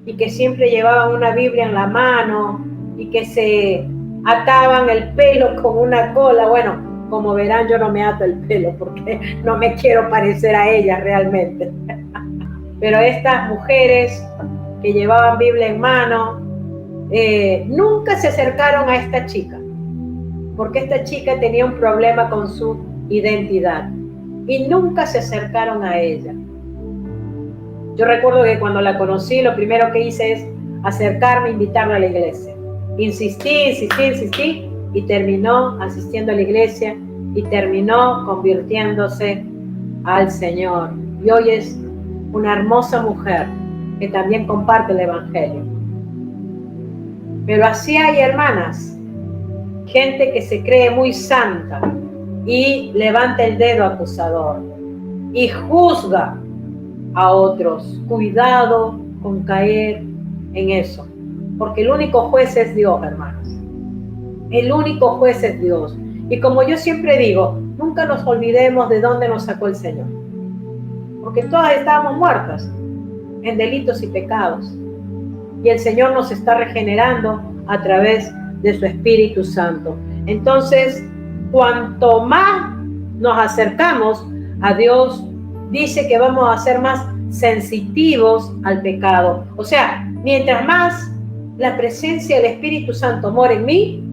Speaker 1: y que siempre llevaban una Biblia en la mano y que se ataban el pelo con una cola. Bueno, como verán, yo no me ato el pelo porque no me quiero parecer a ellas realmente. Pero estas mujeres que llevaban Biblia en mano, nunca se acercaron a esta chica, porque esta chica tenía un problema con su identidad y nunca se acercaron a ella. Yo recuerdo que cuando la conocí, lo primero que hice es acercarme, invitarla a la iglesia. Insistí y terminó asistiendo a la iglesia y terminó convirtiéndose al Señor. Y hoy es una hermosa mujer que también comparte el evangelio. Pero así hay, hermanas, gente que se cree muy santa y levanta el dedo acusador y juzga a otros. Cuidado con caer en eso, porque el único juez es Dios, hermanos. El único juez es Dios. Y como yo siempre digo, nunca nos olvidemos de dónde nos sacó el Señor, porque todas estábamos muertas en delitos y pecados, y el Señor nos está regenerando a través de su Espíritu Santo. Entonces, cuanto más nos acercamos a Dios, dice que vamos a ser más sensitivos al pecado. O sea, mientras más la presencia del Espíritu Santo mora en mí,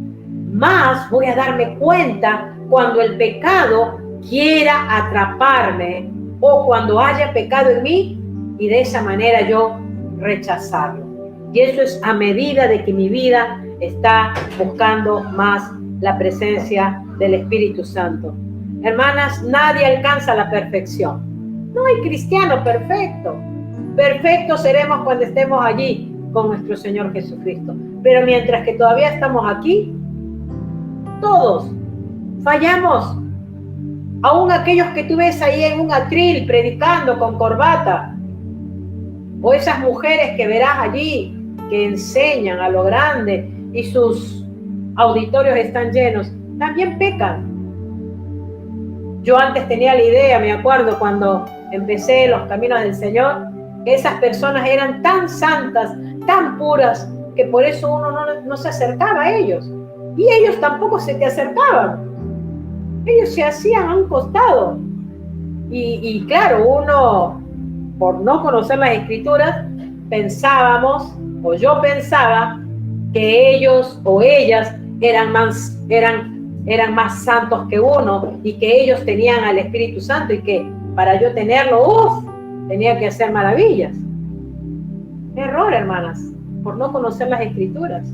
Speaker 1: más voy a darme cuenta cuando el pecado quiera atraparme o cuando haya pecado en mí, y de esa manera yo rechazarlo. Y eso es a medida de que mi vida está buscando más la presencia del Espíritu Santo. Hermanas, nadie alcanza la perfección. No hay cristiano perfecto. Perfectos seremos cuando estemos allí con nuestro Señor Jesucristo. Pero mientras que todavía estamos aquí, todos fallamos. Aún aquellos que tú ves ahí en un atril predicando con corbata, o esas mujeres que verás allí que enseñan a lo grande y sus auditorios están llenos, también pecan. Yo antes tenía la idea, me acuerdo cuando empecé los caminos del Señor, que esas personas eran tan santas, tan puras, que por eso uno no se acercaba a ellos. Y ellos tampoco se te acercaban. Ellos se hacían a un costado. Y claro, uno, por no conocer las Escrituras, pensábamos, o yo pensaba, que ellos o ellas eran más santos que uno y que ellos tenían al Espíritu Santo y que para yo tenerlo, tenía que hacer maravillas. Error, hermanas, por no conocer las Escrituras.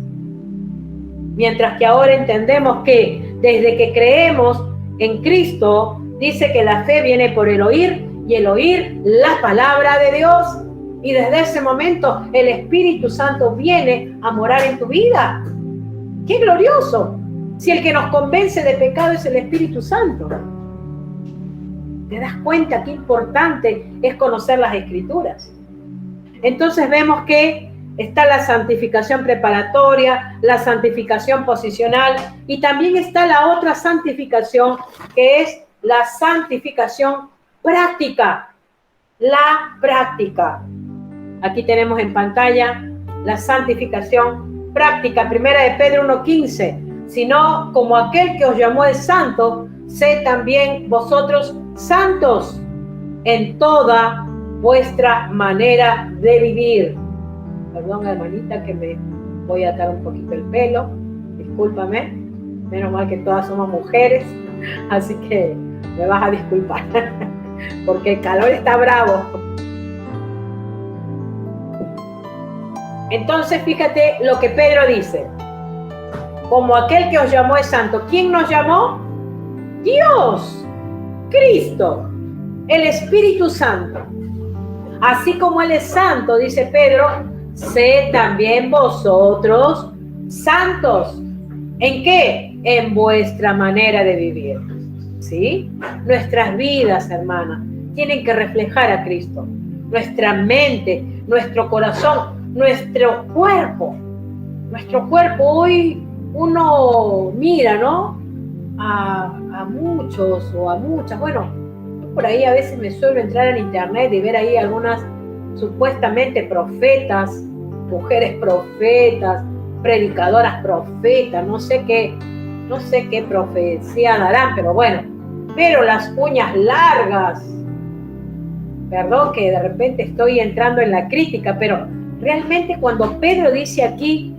Speaker 1: Mientras que ahora entendemos que desde que creemos en Cristo, dice que la fe viene por el oír y el oír la palabra de Dios. Y desde ese momento el Espíritu Santo viene a morar en tu vida. ¡Qué glorioso! Si el que nos convence de pecado es el Espíritu Santo. ¿Te das cuenta qué importante es conocer las Escrituras? Entonces vemos que está la santificación preparatoria, la santificación posicional y también está la otra santificación que es la santificación práctica. La práctica. Aquí tenemos en pantalla la santificación práctica. Primera de Pedro 1:15. Sino como aquel que os llamó es santo, sed también vosotros santos en toda vuestra manera de vivir. Perdón, hermanita, que me voy a atar un poquito el pelo. Discúlpame. Menos mal que todas somos mujeres, así que me vas a disculpar, porque el calor está bravo. Entonces, fíjate lo que Pedro dice. Como aquel que os llamó es santo. ¿Quién nos llamó? Dios, Cristo, el Espíritu Santo. Así como Él es santo, dice Pedro, sed también vosotros santos. ¿En qué? En vuestra manera de vivir. ¿Sí? Nuestras vidas, hermanas, tienen que reflejar a Cristo. Nuestra mente, nuestro corazón, nuestro cuerpo. Nuestro cuerpo hoy uno mira, ¿no? A muchos o a muchas. Bueno, yo por ahí a veces me suelo entrar en internet y ver ahí algunas supuestamente profetas mujeres profetas, predicadoras profetas, no sé qué profecía darán, pero bueno, pero las uñas largas, perdón que de repente estoy entrando en la crítica, pero realmente cuando Pedro dice aquí,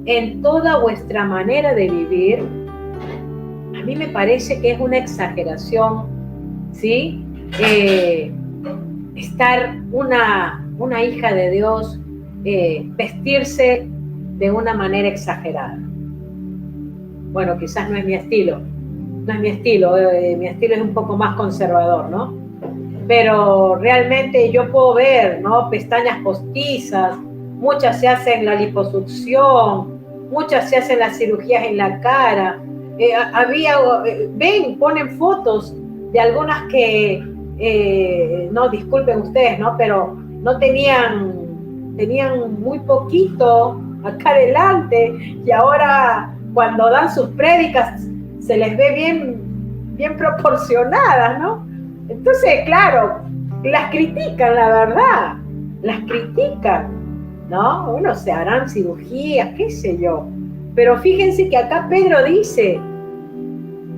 Speaker 1: en toda vuestra manera de vivir, a mí me parece que es una exageración, ¿sí? Estar una hija de Dios, vestirse de una manera exagerada. Bueno, quizás no es mi estilo, mi estilo es un poco más conservador, ¿no? Pero realmente yo puedo ver, ¿no? Pestañas postizas, muchas se hacen la liposucción, muchas se hacen las cirugías en la cara. Ponen fotos de algunas que, no, disculpen ustedes, ¿no? Pero no tenían muy poquito acá adelante, y ahora cuando dan sus prédicas se les ve bien proporcionadas, ¿no? Entonces, claro, las critican, la verdad, las critican, ¿no? Bueno, se harán cirugías, qué sé yo. Pero fíjense que acá Pedro dice,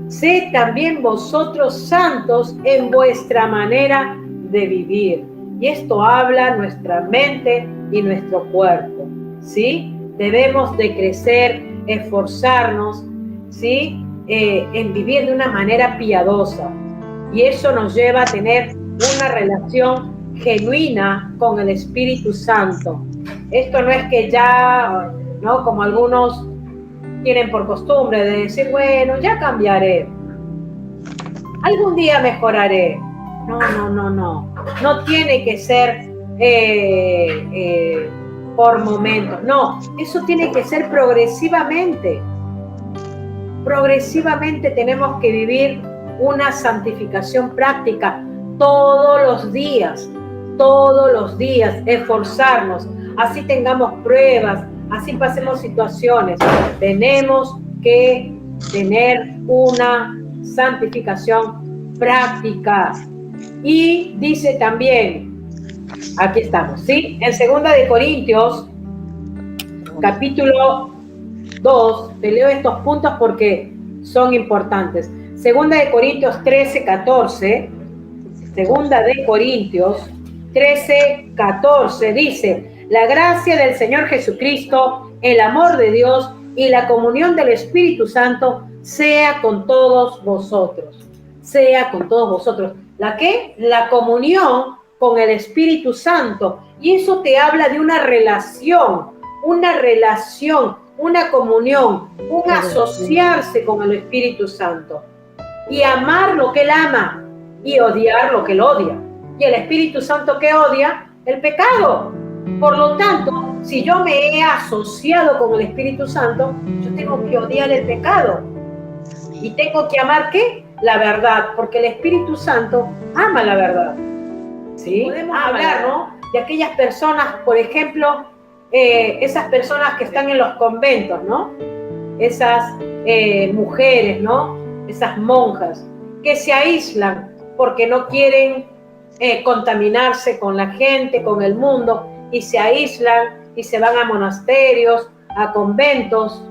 Speaker 1: sed también vosotros santos en vuestra manera de vivir. Y esto habla nuestra mente y nuestro cuerpo, ¿sí? Debemos de crecer, esforzarnos, ¿sí? En vivir de una manera piadosa. Y eso nos lleva a tener una relación genuina con el Espíritu Santo. Esto no es que ya, ¿no? Como algunos tienen por costumbre de decir, bueno, ya cambiaré, algún día mejoraré. No tiene que ser por momentos, no, eso tiene que ser progresivamente. Progresivamente tenemos que vivir una santificación práctica todos los días, esforzarnos, así tengamos pruebas, así pasemos situaciones, tenemos que tener una santificación práctica. Y dice también, aquí estamos, ¿sí? En 2 de Corintios, capítulo 2, te leo estos puntos porque son importantes. 2 de Corintios 13, 14, 2 de Corintios 13, 14 dice, la gracia del Señor Jesucristo, el amor de Dios y la comunión del Espíritu Santo sea con todos vosotros. Sea con todos vosotros. ¿La qué? La comunión con el Espíritu Santo. Y eso te habla de una relación, una comunión, un asociarse con el Espíritu Santo. Y amar lo que Él ama y odiar lo que Él odia. Y el Espíritu Santo, ¿qué odia? El pecado. Por lo tanto, si yo me he asociado con el Espíritu Santo, yo tengo que odiar el pecado. Y tengo que amar, ¿qué? La verdad, porque el Espíritu Santo ama la verdad. ¿Sí? Podemos hablar, ¿no? De aquellas personas, por ejemplo, esas personas que están en los conventos, ¿no? Esas mujeres, ¿no? Esas monjas que se aíslan porque no quieren contaminarse con la gente, con el mundo, y se aíslan y se van a monasterios, a conventos.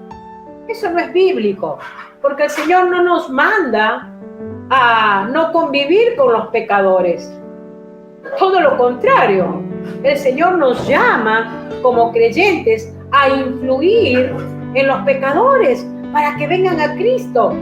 Speaker 1: Eso no es bíblico, porque el Señor no nos manda a no convivir con los pecadores. Todo lo contrario, el Señor nos llama como creyentes a influir en los pecadores para que vengan a Cristo.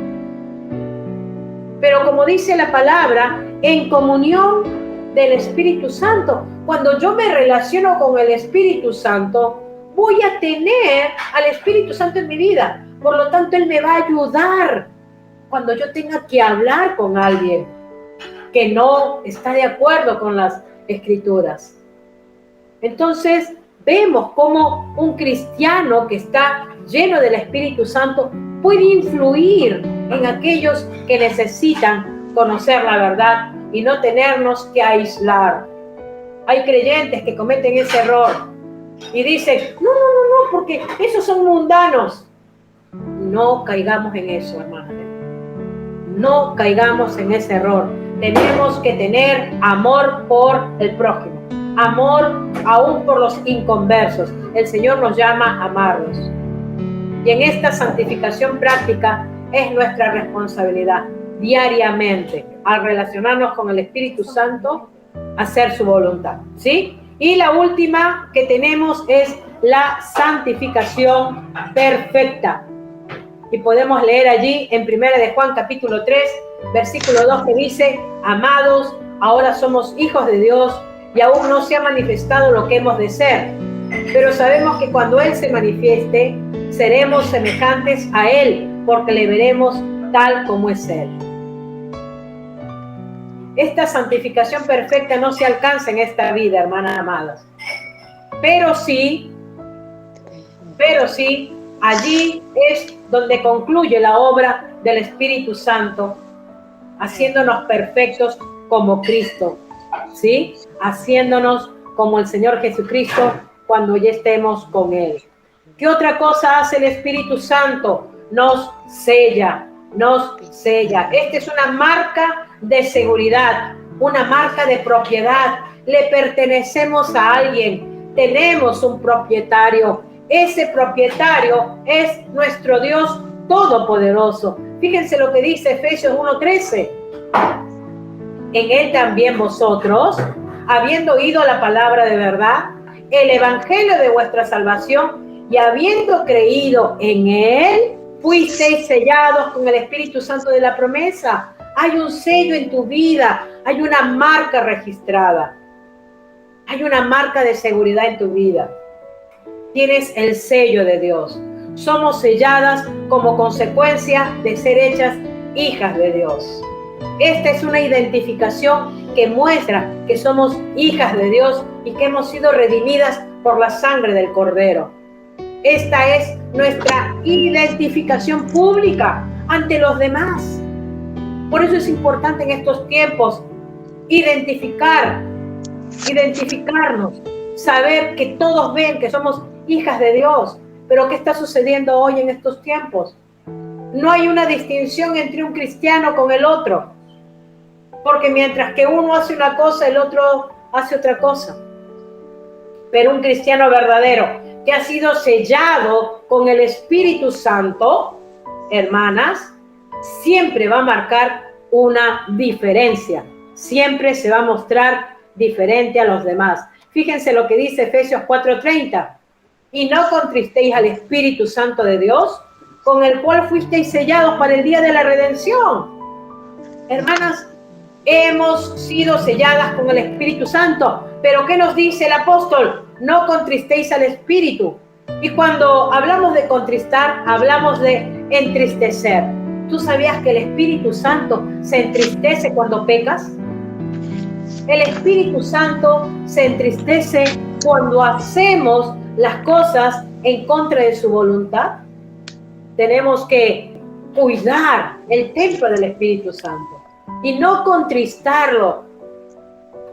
Speaker 1: Pero como dice la palabra, en comunión del Espíritu Santo. Cuando yo me relaciono con el Espíritu Santo, voy a tener al Espíritu Santo en mi vida. Por lo tanto, Él me va a ayudar cuando yo tenga que hablar con alguien que no está de acuerdo con las Escrituras. Entonces, vemos cómo un cristiano que está lleno del Espíritu Santo puede influir en aquellos que necesitan conocer la verdad y no tenernos que aislar. Hay creyentes que cometen ese error y dicen, no, porque esos son mundanos. No caigamos en eso, hermanos. No caigamos en ese error. Tenemos que tener amor por el prójimo, amor aún por los inconversos. El Señor nos llama a amarlos. Y en esta santificación práctica es nuestra responsabilidad diariamente, al relacionarnos con el Espíritu Santo, hacer su voluntad, ¿sí? Y la última que tenemos es la santificación perfecta. Y podemos leer allí en 1 de Juan capítulo 3, versículo 2, que dice: amados, ahora somos hijos de Dios y aún no se ha manifestado lo que hemos de ser. Pero sabemos que cuando Él se manifieste, seremos semejantes a Él, porque le veremos tal como es Él. Esta santificación perfecta no se alcanza en esta vida, hermanas amadas. Pero sí, allí es donde concluye la obra del Espíritu Santo, haciéndonos perfectos como Cristo, ¿sí? Haciéndonos como el Señor Jesucristo cuando ya estemos con Él. ¿Qué otra cosa hace el Espíritu Santo? Nos sella. Esta es una marca de seguridad, una marca de propiedad. Le pertenecemos a alguien, tenemos un propietario. Ese propietario es nuestro Dios Todopoderoso. Fíjense lo que dice Efesios 1:13. En Él también vosotros, habiendo oído la palabra de verdad, el evangelio de vuestra salvación, y habiendo creído en Él, fuisteis sellados con el Espíritu Santo de la promesa. Hay un sello en tu vida, hay una marca registrada, hay una marca de seguridad en tu vida. Tienes el sello de Dios. Somos selladas como consecuencia de ser hechas hijas de Dios. Esta es una identificación que muestra que somos hijas de Dios y que hemos sido redimidas por la sangre del Cordero. Esta es nuestra identificación pública ante los demás. Por eso es importante en estos tiempos identificarnos, saber que todos ven que somos hijas de Dios. Pero ¿qué está sucediendo hoy en estos tiempos? No hay una distinción entre un cristiano con el otro, porque mientras que uno hace una cosa, el otro hace otra cosa. Pero un cristiano verdadero que ha sido sellado con el Espíritu Santo, hermanas, siempre va a marcar una diferencia, siempre se va a mostrar diferente a los demás. Fíjense lo que dice Efesios 4:30. Y no contristéis al Espíritu Santo de Dios, con el cual fuisteis sellados para el día de la redención. Hermanas, hemos sido selladas con el Espíritu Santo, pero ¿qué nos dice el apóstol? No contristéis al Espíritu. Y cuando hablamos de contristar, hablamos de entristecer. ¿Tú sabías que el Espíritu Santo se entristece cuando pecas? El Espíritu Santo se entristece cuando hacemos las cosas en contra de su voluntad. Tenemos que cuidar el templo del Espíritu Santo y no contristarlo.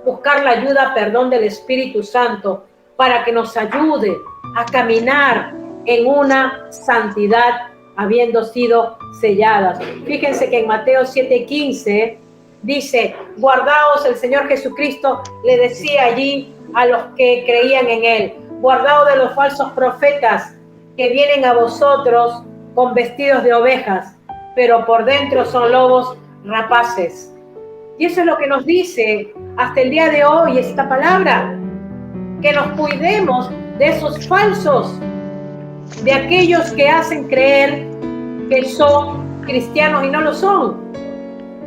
Speaker 1: Buscar la ayuda, perdón, del Espíritu Santo para que nos ayude a caminar en una santidad habiendo sido selladas. Fíjense que en Mateo 7:15 dice: guardaos, el Señor Jesucristo le decía allí a los que creían en Él, guardaos de los falsos profetas que vienen a vosotros con vestidos de ovejas, pero por dentro son lobos rapaces. Y eso es lo que nos dice hasta el día de hoy esta palabra, que nos cuidemos de esos falsos, de aquellos que hacen creer que son cristianos y no lo son.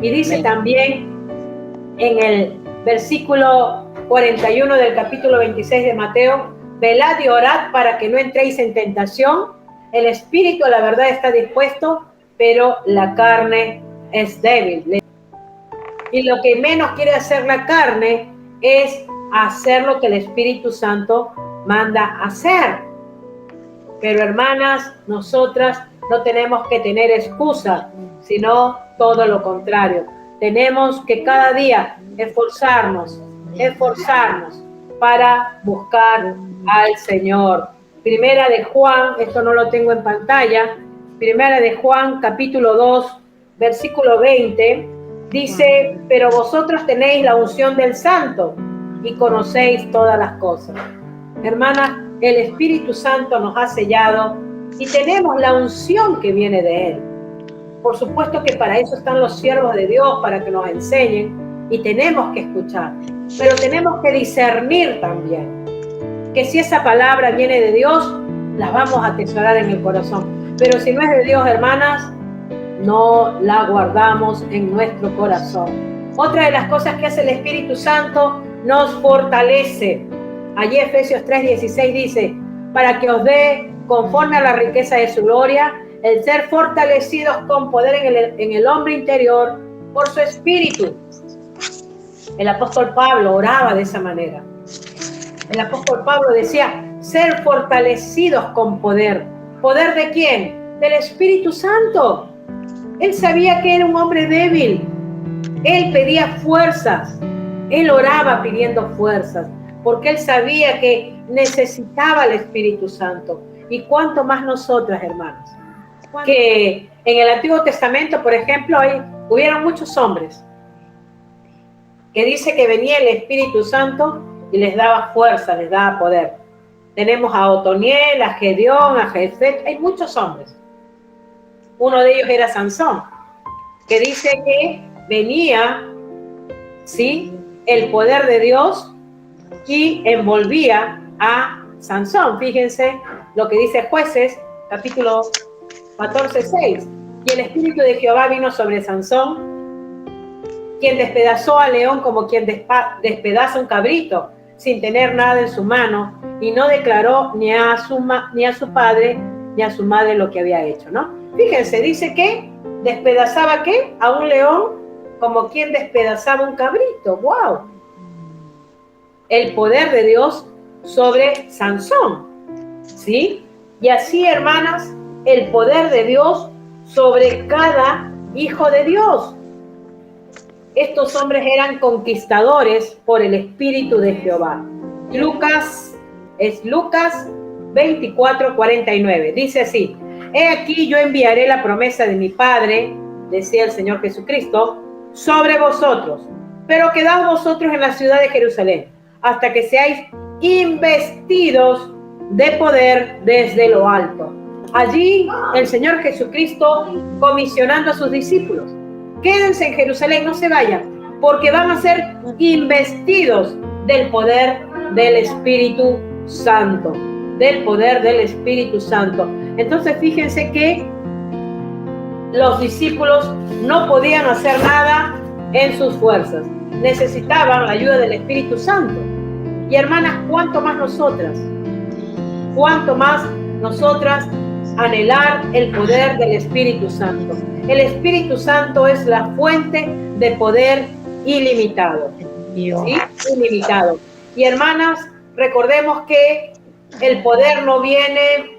Speaker 1: Y dice también en el versículo 41 del capítulo 26 de Mateo: velad y orad para que no entréis en tentación. El espíritu, la verdad, está dispuesto, pero la carne es débil. Y lo que menos quiere hacer la carne es hacer lo que el Espíritu Santo manda hacer. Pero hermanas, nosotras no tenemos que tener excusa, sino todo lo contrario. Tenemos que cada día esforzarnos para buscar al Señor. Primera de Juan, esto no lo tengo en pantalla, Primera de Juan, capítulo 2, versículo 20, dice: pero vosotros tenéis la unción del Santo y conocéis todas las cosas. Hermanas, el Espíritu Santo nos ha sellado y tenemos la unción que viene de Él. Por supuesto que para eso están los siervos de Dios, para que nos enseñen, y tenemos que escuchar, pero tenemos que discernir también que si esa palabra viene de Dios, la vamos a atesorar en el corazón. Pero si no es de Dios, hermanas, no la guardamos en nuestro corazón. Otra de las cosas que hace el Espíritu Santo, nos fortalece. Allí Efesios 3:16 dice, para que os dé, conforme a la riqueza de su gloria, el ser fortalecidos con poder en el hombre interior por su Espíritu. El apóstol Pablo oraba de esa manera. El apóstol Pablo decía, ser fortalecidos con poder. ¿Poder de quién? Del Espíritu Santo. Él sabía que era un hombre débil. Él pedía fuerzas. Él oraba pidiendo fuerzas, porque él sabía que necesitaba el Espíritu Santo. Y cuánto más nosotras, hermanos. Que en el Antiguo Testamento, por ejemplo, hubieron muchos hombres que dice que venía el Espíritu Santo y les daba fuerza, les daba poder. Tenemos a Otoniel, a Gedeón, a Jefet, hay muchos hombres. Uno de ellos era Sansón, que dice que venía, ¿sí?, el poder de Dios y envolvía a Sansón. Fíjense lo que dice Jueces, capítulo 14:6. Y el Espíritu de Jehová vino sobre Sansón, quien despedazó al león como quien despedaza un cabrito, sin tener nada en su mano, y no declaró ni a su padre ni a su madre lo que había hecho, ¿no? Fíjense, dice que despedazaba, ¿qué? A un león como quien despedazaba un cabrito. ¡Wow! El poder de Dios sobre Sansón, ¿sí? Y así, hermanas, el poder de Dios sobre cada hijo de Dios. Estos hombres eran conquistadores por el Espíritu de Jehová. Lucas 24:49. Dice así, he aquí yo enviaré la promesa de mi Padre, decía el Señor Jesucristo, sobre vosotros, pero quedaos vosotros en la ciudad de Jerusalén, hasta que seáis investidos de poder desde lo alto. Allí el Señor Jesucristo comisionando a sus discípulos, quédense en Jerusalén, no se vayan, porque van a ser investidos del poder del Espíritu Santo, del poder del Espíritu Santo. Entonces fíjense que los discípulos no podían hacer nada en sus fuerzas, necesitaban la ayuda del Espíritu Santo. Y hermanas, cuánto más nosotras anhelar el poder del Espíritu Santo. El Espíritu Santo es la fuente de poder ilimitado, ¿sí? Ilimitado. Y hermanas, recordemos que el poder no viene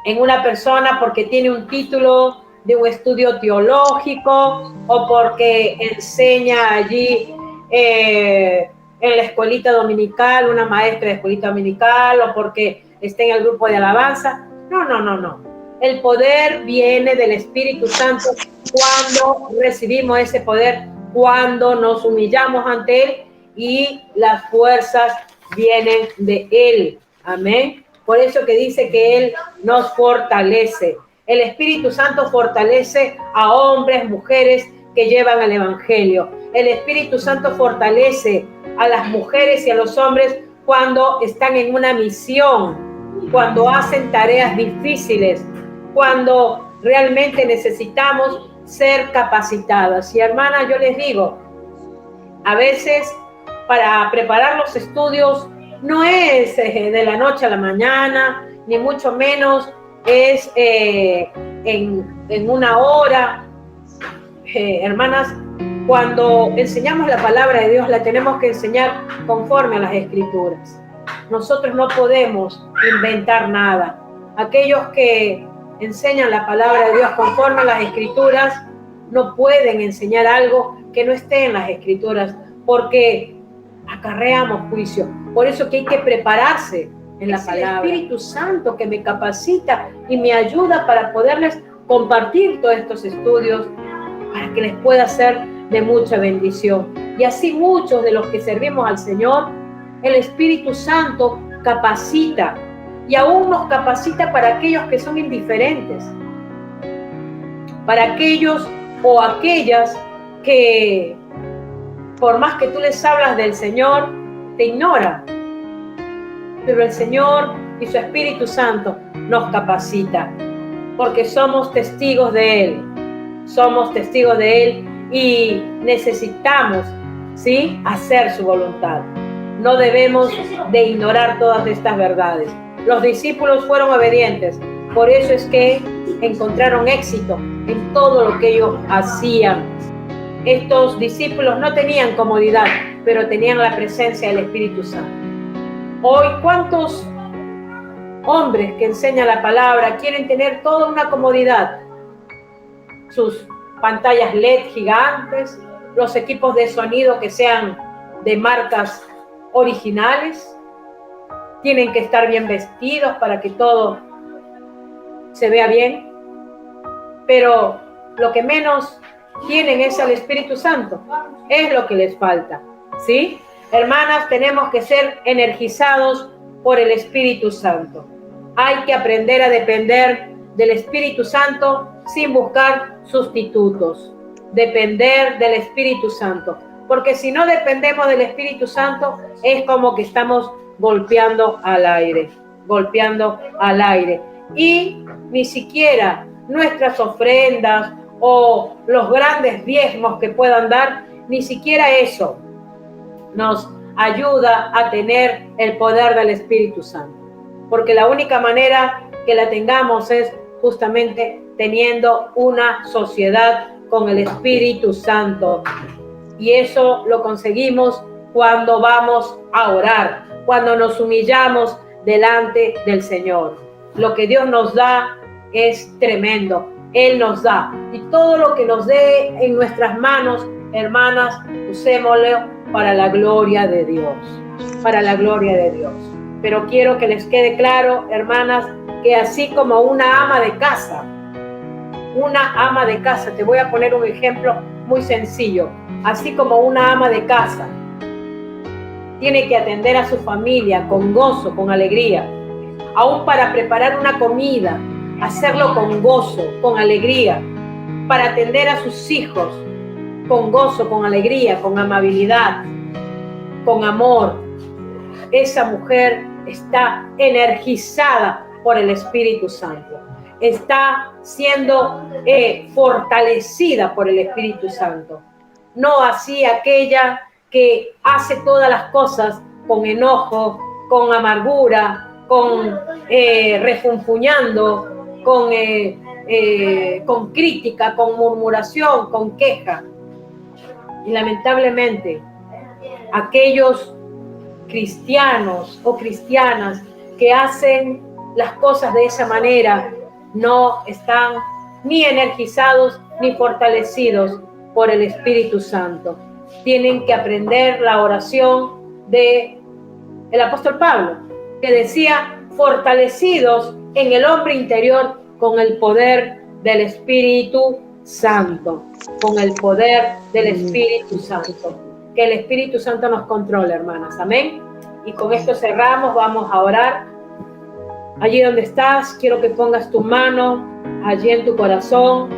Speaker 1: en una persona porque tiene un título de un estudio teológico o porque enseña allí en la escuelita dominical, una maestra de escuelita dominical, o porque está en el grupo de alabanza. No. El poder viene del Espíritu Santo cuando recibimos ese poder, cuando nos humillamos ante Él y las fuerzas vienen de Él. Amén. Por eso que dice que Él nos fortalece. El Espíritu Santo fortalece a hombres, mujeres que llevan el Evangelio. El Espíritu Santo fortalece a las mujeres y a los hombres cuando están en una misión, cuando hacen tareas difíciles, cuando realmente necesitamos ser capacitadas. Y hermanas, yo les digo, a veces para preparar los estudios no es de la noche a la mañana, ni mucho menos es en una hora. Hermanas, cuando enseñamos la palabra de Dios, la tenemos que enseñar conforme a las Escrituras. Nosotros no podemos inventar nada. Aquellos que enseñan la palabra de Dios conforme a las Escrituras no pueden enseñar algo que no esté en las Escrituras, porque acarreamos juicio. Por eso que hay que prepararse en la palabra. El Espíritu Santo que me capacita y me ayuda para poderles compartir todos estos estudios, para que les pueda ser de mucha bendición. Y así muchos de los que servimos al Señor, el Espíritu Santo capacita, y aún nos capacita para aquellos que son indiferentes, para aquellos o aquellas que por más que tú les hablas del Señor, te ignoran. Pero el Señor y su Espíritu Santo nos capacita, porque somos testigos de Él. Somos testigos de Él y necesitamos, ¿sí?, hacer su voluntad. No debemos de ignorar todas estas verdades. Los discípulos fueron obedientes, por eso es que encontraron éxito en todo lo que ellos hacían. Estos discípulos no tenían comodidad, pero tenían la presencia del Espíritu Santo. Hoy, ¿cuántos hombres que enseñan la palabra quieren tener toda una comodidad? Sus pantallas LED gigantes, los equipos de sonido que sean de marcas originales, tienen que estar bien vestidos para que todo se vea bien, pero lo que menos tienen es al Espíritu Santo, es lo que les falta, ¿sí? Hermanas, tenemos que ser energizados por el Espíritu Santo. Hay que aprender a depender del Espíritu Santo sin buscar sustitutos. Depender del Espíritu Santo, porque si no dependemos del Espíritu Santo, es como que estamos golpeando al aire, y ni siquiera nuestras ofrendas o los grandes diezmos que puedan dar, ni siquiera eso nos ayuda a tener el poder del Espíritu Santo, porque la única manera que la tengamos es justamente teniendo una sociedad con el Espíritu Santo, y eso lo conseguimos cuando vamos a orar, cuando nos humillamos delante del Señor. Lo que Dios nos da es tremendo. Él nos da, y todo lo que nos dé en nuestras manos, hermanas, usémoslo para la gloria de Dios, para la gloria de Dios. Pero quiero que les quede claro, hermanas, que así como una ama de casa, te voy a poner un ejemplo muy sencillo, así como una ama de casa tiene que atender a su familia con gozo, con alegría, aún para preparar una comida, hacerlo con gozo, con alegría, para atender a sus hijos con gozo, con alegría, con amabilidad, con amor. Esa mujer está energizada por el Espíritu Santo, está siendo fortalecida por el Espíritu Santo. No así aquella que hace todas las cosas con enojo, con amargura, con refunfuñando, con crítica, con murmuración, con queja. Y lamentablemente, aquellos cristianos o cristianas que hacen las cosas de esa manera no están ni energizados ni fortalecidos por el Espíritu Santo. Tienen que aprender la oración del apóstol Pablo, que decía: fortalecidos en el hombre interior con el poder del Espíritu Santo, con el poder del Espíritu Santo. Que el Espíritu Santo nos controle, hermanas. Amén. Y con esto cerramos, vamos a orar. Allí donde estás, quiero que pongas tu mano allí en tu corazón.